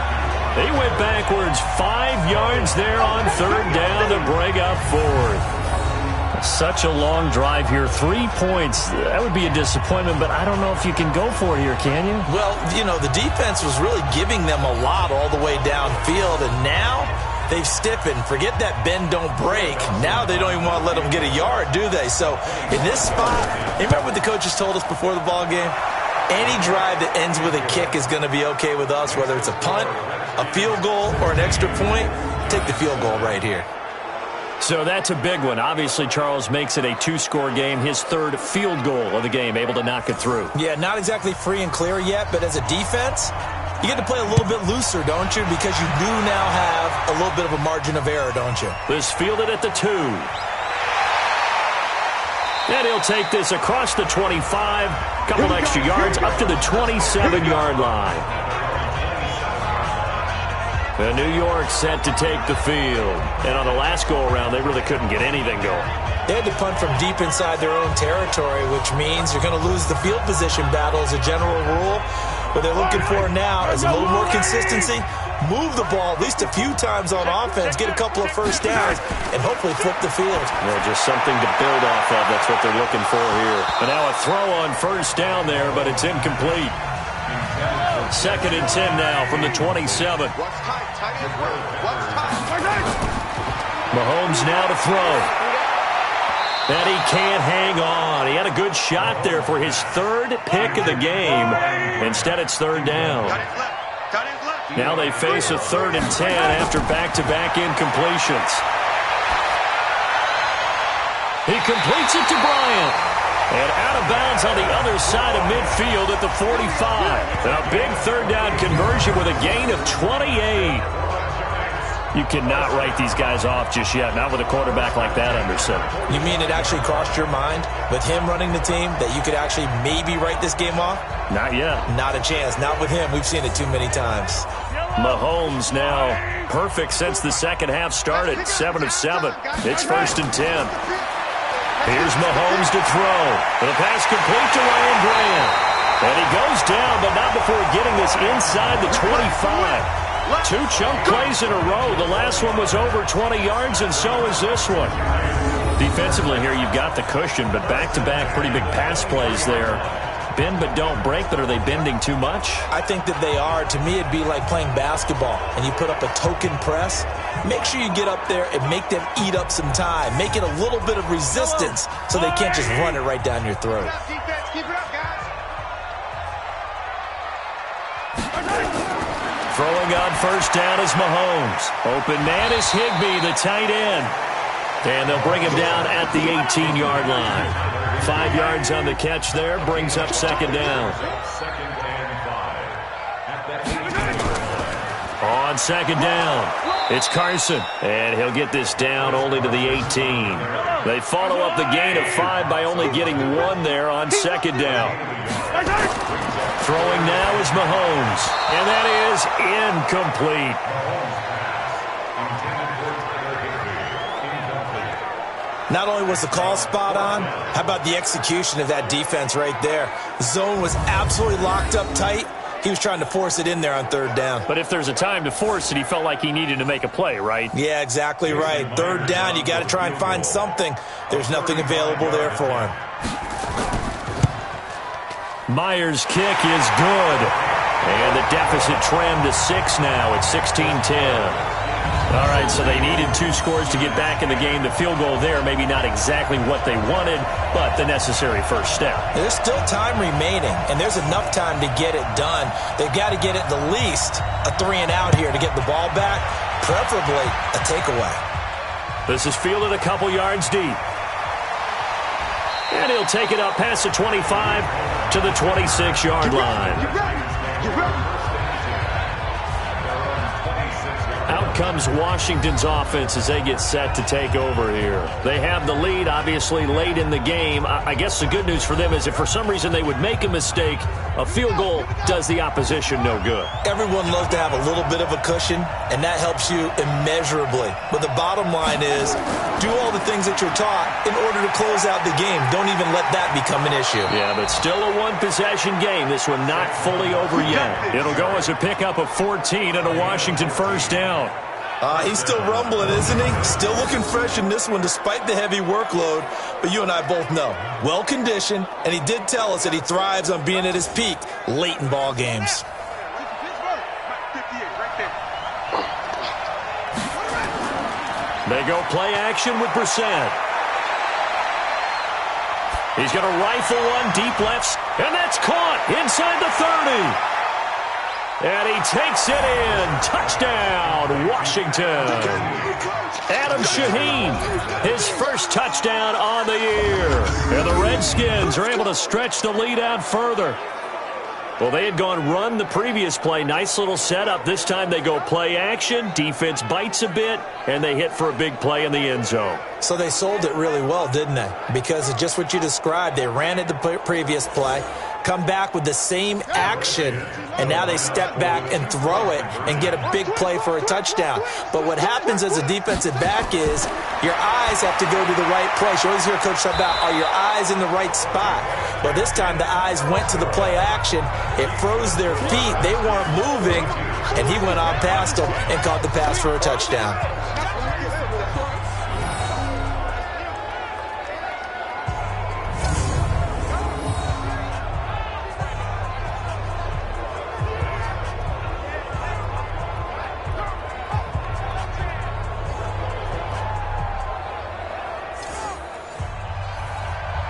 They went backwards 5 yards there on 3rd down to bring up 4th. Such a long drive here. 3 points. That would be a disappointment, but I don't know if you can go for it here, can you? Well, you know, the defense was really giving them a lot all the way downfield, and now they've stiffened. Forget that bend, don't break. Now they don't even want to let them get a yard, do they? So in this spot, you remember what the coaches told us before the ball game? Any drive that ends with a kick is going to be okay with us, whether it's a punt, a field goal, or an extra point. Take the field goal right here. So that's a big one. Obviously, Charles makes it a 2-score game. His 3rd field goal of the game, able to knock it through. Yeah, not exactly free and clear yet, but as a defense, you get to play a little bit looser, don't you? Because you do now have a little bit of a margin of error, don't you? This fielded at the 2. And he'll take this across the 25. Couple extra yards up to the 27-yard line. And New York set to take the field. And on the last go-around, they really couldn't get anything going. They had to punt from deep inside their own territory, which means you're going to lose the field position battle as a general rule. What they're looking for now is a little more consistency, move the ball at least a few times on offense, get a couple of first downs, and hopefully flip the field. Yeah, just something to build off of. That's what they're looking for here. And now a throw on first down there, but it's incomplete. 2nd and 10 now from the 27. Mahomes now to throw. And he can't hang on. He had a good shot there for his 3rd pick of the game. Instead, it's 3rd down. Now they face a 3rd and 10 after back-to-back incompletions. He completes it to Bryant. And out of bounds on the other side of midfield at the 45. And a big 3rd down conversion with a gain of 28. You cannot write these guys off just yet, not with a quarterback like that under center. You mean it actually crossed your mind with him running the team that you could actually maybe write this game off? Not yet. Not a chance. Not with him. We've seen it too many times. Mahomes now perfect since the second half started. 7 of 7. It's 1st and 10. Here's Mahomes to throw. The pass complete to Ryan Grant. And he goes down, but not before getting this inside the 25. 2 chunk plays in a row. The last one was over 20 yards, and so is this one. Defensively here, you've got the cushion, but back-to-back pretty big pass plays there. Bend but don't break, but are they bending too much? I think that they are. To me, it'd be like playing basketball, and you put up a token press. make sure you get up there and make them eat up some time. Make it a little bit of resistance so they can't just run it right down your throat. Throwing on first down is Mahomes. Open man is Higbee, the tight end. And they'll bring him down at the 18-yard line. 5 yards on the catch there, brings up second down. On second down, it's Carson, and he'll get this down only to the 18. They follow up the gain of 5 by only getting 1 there on second down. Throwing now is Mahomes, and that is incomplete. Not only was the call spot on, how about the execution of that defense right there? The zone was absolutely locked up tight. He was trying to force it in there on third down. But if there's a time to force it, he felt like he needed to make a play, right? Yeah, exactly right. Third down, you got to try and find something. There's nothing available there for him. Myers' kick is good. And the deficit trimmed to 6 now at 16-10. All right, so they needed 2 scores to get back in the game. The field goal there, maybe not exactly what they wanted, but the necessary first step. There's still time remaining, and there's enough time to get it done. They've got to get at the least a 3-and-out here to get the ball back, preferably a takeaway. This is fielded a couple yards deep. And he'll take it up past the 25 to the 26-yard line. Out comes Washington's offense as they get set to take over here. They have the lead, obviously, late in the game. I guess the good news for them is if for some reason they would make a mistake, a field goal does the opposition no good. Everyone loves to have a little bit of a cushion, and that helps you immeasurably. But the bottom line is, do all the things that you're taught in order to close out the game. Don't even let that become an issue. Yeah, but still a one-possession game. This one not fully over yet. It'll go as a pickup of 14 and a Washington first down. He's still rumbling, isn't he? Still looking fresh in this one despite the heavy workload. But you and I both know, well-conditioned, and he did tell us that he thrives on being at his peak late in ball games. They go play action with Brissett. He's going to rifle one deep left, and that's caught inside the 30. And he takes it in. Touchdown, Washington. Adam Shaheen, his first touchdown on the year. And the Redskins are able to stretch the lead out further. Well, they had gone run the previous play. Nice little setup. This time they go play action. Defense bites a bit, and they hit for a big play in the end zone. So they sold it really well, didn't they? Because of just what you described. They ran it the previous play, come back with the same action, and now they step back and throw it and get a big play for a touchdown. But what happens as a defensive back is your eyes have to go to the right place. You always hear Coach talk about, are your eyes in the right spot? Well, this time the eyes went to the play action. It froze their feet. They weren't moving, and he went on past them and caught the pass for a touchdown.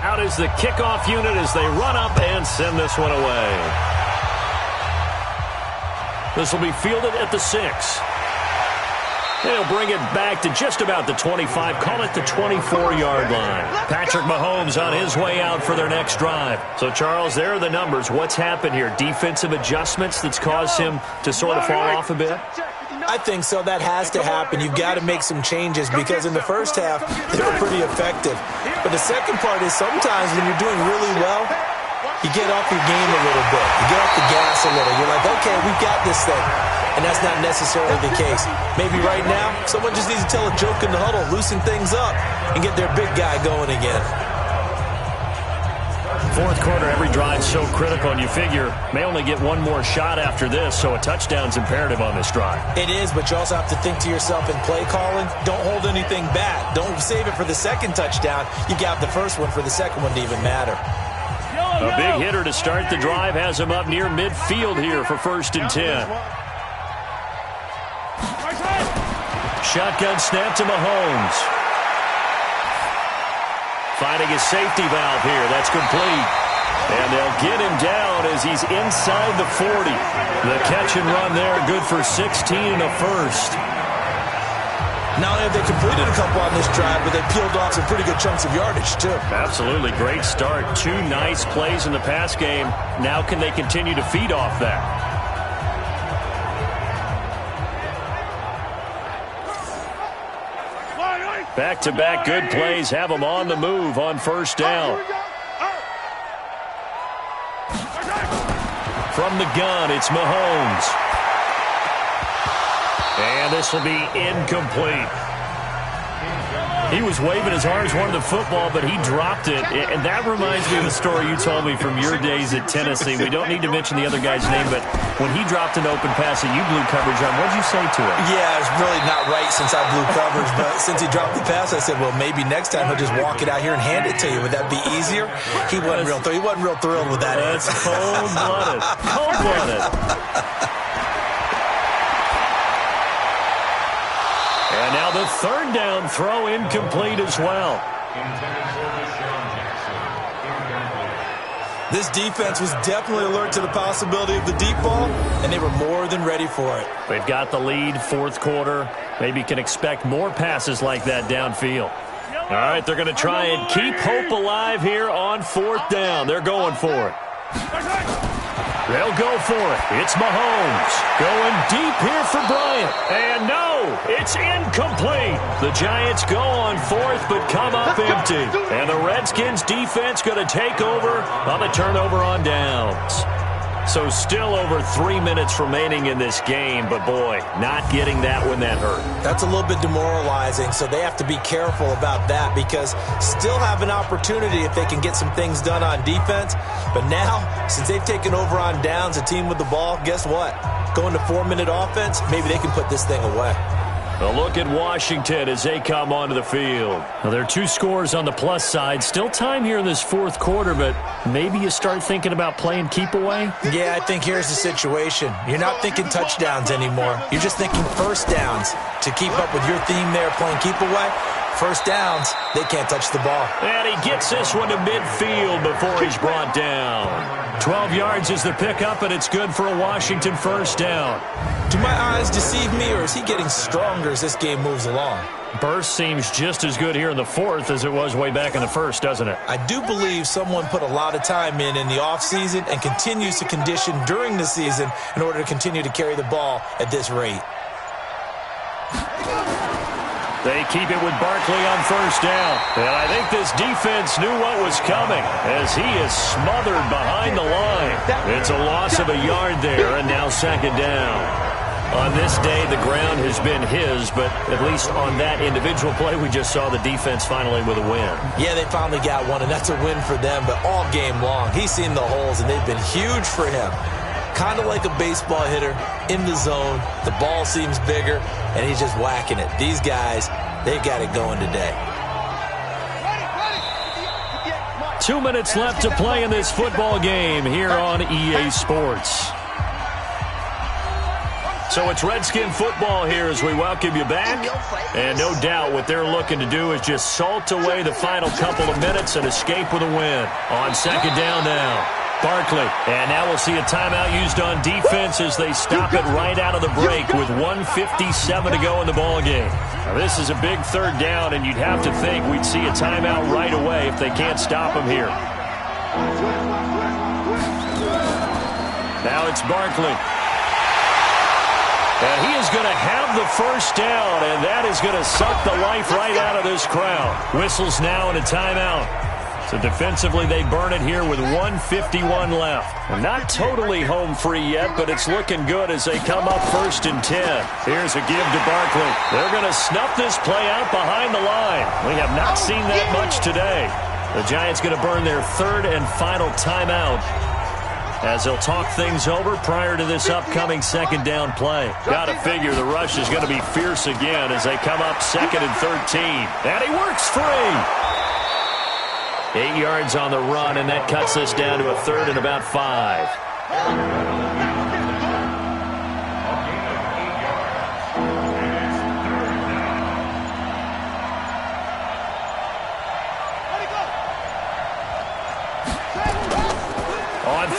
Out is the kickoff unit as they run up and send this one away. This will be fielded at the 6. They'll bring it back to just about the 25, call it the 24-yard line. Patrick Mahomes on his way out for their next drive. So, Charles, there are the numbers. What's happened here? Defensive adjustments that's caused him to sort of fall off a bit? I think so. That has to happen. You've got to make some changes because in the first half, they were pretty effective. But the second part is sometimes when you're doing really well, you get off your game a little bit. You get off the gas a little. You're like, okay, we've got this thing. And that's not necessarily the case. Maybe right now, someone just needs to tell a joke in the huddle, loosen things up, and get their big guy going again. Fourth quarter, every drive so critical, and you figure may only get one more shot after this, so a touchdown's imperative on this drive. It is, but you also have to think to yourself in play calling, don't hold anything back. Don't save it for the second touchdown. You got the first one for the second one to even matter. A big hitter to start the drive has him up near midfield here for 1st and 10. Shotgun snap to Mahomes. Finding a safety valve here. That's complete. And they'll get him down as he's inside the 40. The catch and run there, good for 16 and a first. Not only have they completed a couple on this drive, but they peeled off some pretty good chunks of yardage, too. Absolutely. Great start. 2 nice plays in the pass game. Now can they continue to feed off that? Back-to-back good plays have them on the move on first down. From the gun, it's Mahomes. And this will be incomplete. He was waving his arms, wanted the football, but he dropped it. And that reminds me of the story you told me from your days at Tennessee. We don't need to mention the other guy's name, but when he dropped an open pass that you blew coverage on, what did you say to him? Yeah, it's really not right since I blew coverage, but since he dropped the pass, I said, well, maybe next time he'll just walk it out here and hand it to you. Would that be easier? He wasn't real thrilled with that. That's cold-blooded. Cold-blooded. And now the third down throw incomplete as well. This defense was definitely alert to the possibility of the deep ball, and they were more than ready for it. They've got the lead, fourth quarter. Maybe can expect more passes like that downfield. All right, they're going to try and keep hope alive here on fourth down. They're going for it. They'll go for it. It's Mahomes going deep here for Bryant. And no, it's incomplete. The Giants go on fourth but come up empty. And the Redskins defense going to take over on the turnover on downs. So still over 3 minutes remaining in this game, but boy, not getting that when that hurt. That's a little bit demoralizing, so they have to be careful about that because still have an opportunity if they can get some things done on defense. But now, since they've taken over on downs, a team with the ball, guess what? Going to 4-minute offense, maybe they can put this thing away. A look at Washington as they come onto the field. Well, there are 2 scores on the plus side. Still time here in this fourth quarter, but maybe you start thinking about playing keep away? Yeah, I think here's the situation. You're not thinking touchdowns anymore. You're just thinking first downs. To keep up with your theme there, playing keep away, first downs, they can't touch the ball. And he gets this one to midfield before he's brought down. 12 yards is the pickup, and it's good for a Washington first down. Do my eyes deceive me, or is he getting stronger as this game moves along? Burst seems just as good here in the fourth as it was way back in the first, doesn't it? I do believe someone put a lot of time in the offseason and continues to condition during the season in order to continue to carry the ball at this rate. They keep it with Barkley on first down. And I think this defense knew what was coming as he is smothered behind the line. It's a loss of a yard there, and now second down. On this day, the ground has been his, but at least on that individual play, we just saw the defense finally with a win. Yeah, they finally got one, and that's a win for them, but all game long, he's seen the holes, and they've been huge for him. Kind of like a baseball hitter in the zone. The ball seems bigger, and he's just whacking it. These guys, they got it going today. 2 minutes left to play in this football game here on EA Sports. So it's Redskin football here as we welcome you back. And no doubt what they're looking to do is just salt away the final couple of minutes and escape with a win. On second down now, Barkley. And now we'll see a timeout used on defense as they stop it right out of the break with 1:57 to go in the ballgame. Now this is a big third down, and you'd have to think we'd see a timeout right away if they can't stop him here. Now it's Barkley. And he is going to have the first down, and that is going to suck the life right out of this crowd. Whistles now and a timeout. So defensively, they burn it here with 1:51 left. Well, not totally home free yet, but it's looking good as they come up 1st and 10. Here's a give to Barkley. They're going to snuff this play out behind the line. We have not seen that much today. The Giants going to burn their third and final timeout as they'll talk things over prior to this upcoming second down play. Got to figure the rush is going to be fierce again as they come up 2nd and 13. And he works free. 8 yards on the run, and that cuts this down to a 3rd and about 5.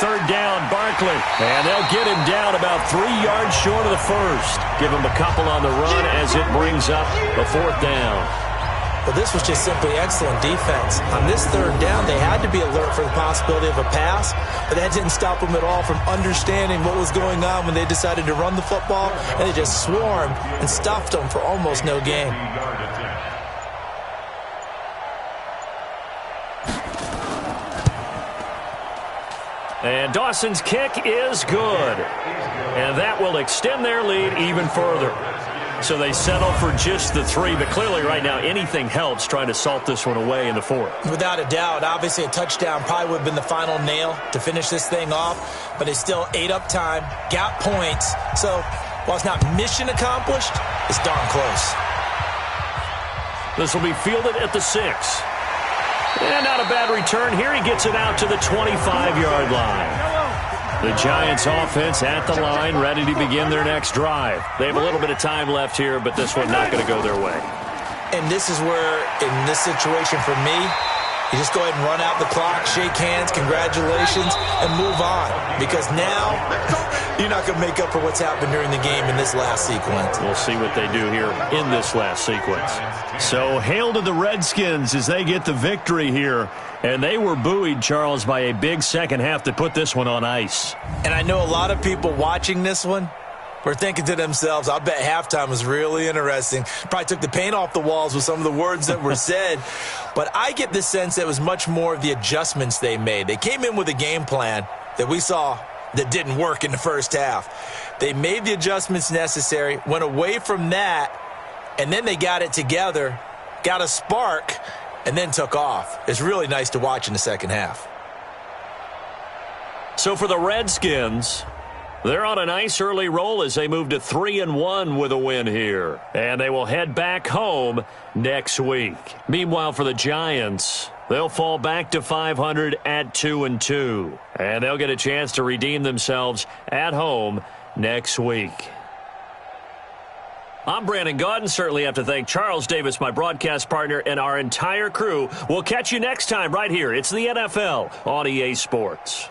third down, Barkley. And they'll get him down about 3 yards short of the first. Give him a couple on the run as it brings up the fourth down. Well, this was just simply excellent defense. On this third down, they had to be alert for the possibility of a pass, but that didn't stop them at all from understanding what was going on when they decided to run the football, and they just swarmed and stuffed them for almost no gain. And Dawson's kick is good. And that will extend their lead even further. So they settle for just the 3, but clearly right now anything helps trying to salt this one away in the fourth. Without a doubt, obviously a touchdown probably would have been the final nail to finish this thing off, but they still ate up time, got points. So while it's not mission accomplished, it's darn close. This will be fielded at the 6. And not a bad return here. He gets it out to the 25-yard line. The Giants offense at the line, ready to begin their next drive. They have a little bit of time left here, but this one not going to go their way. And this is where, in this situation for me, you just go ahead and run out the clock, shake hands, congratulations, and move on. Because now, you're not going to make up for what's happened during the game in this last sequence. We'll see what they do here in this last sequence. So, hail to the Redskins as they get the victory here. And they were buoyed, Charles, by a big second half to put this one on ice. And I know a lot of people watching this one were thinking to themselves, I bet halftime was really interesting. Probably took the paint off the walls with some of the words that were said. But I get the sense that it was much more of the adjustments they made. They came in with a game plan that we saw that didn't work in the first half. They made the adjustments necessary, went away from that, and then they got it together, got a spark, and then took off. It's really nice to watch in the second half. So for the Redskins, they're on a nice early roll as they move to 3-1 with a win here. And they will head back home next week. Meanwhile, for the Giants, they'll fall back to 500 at 2-2. And they'll get a chance to redeem themselves at home next week. I'm Brandon Gaudin. Certainly have to thank Charles Davis, my broadcast partner, and our entire crew. We'll catch you next time right here. It's the NFL on EA Sports.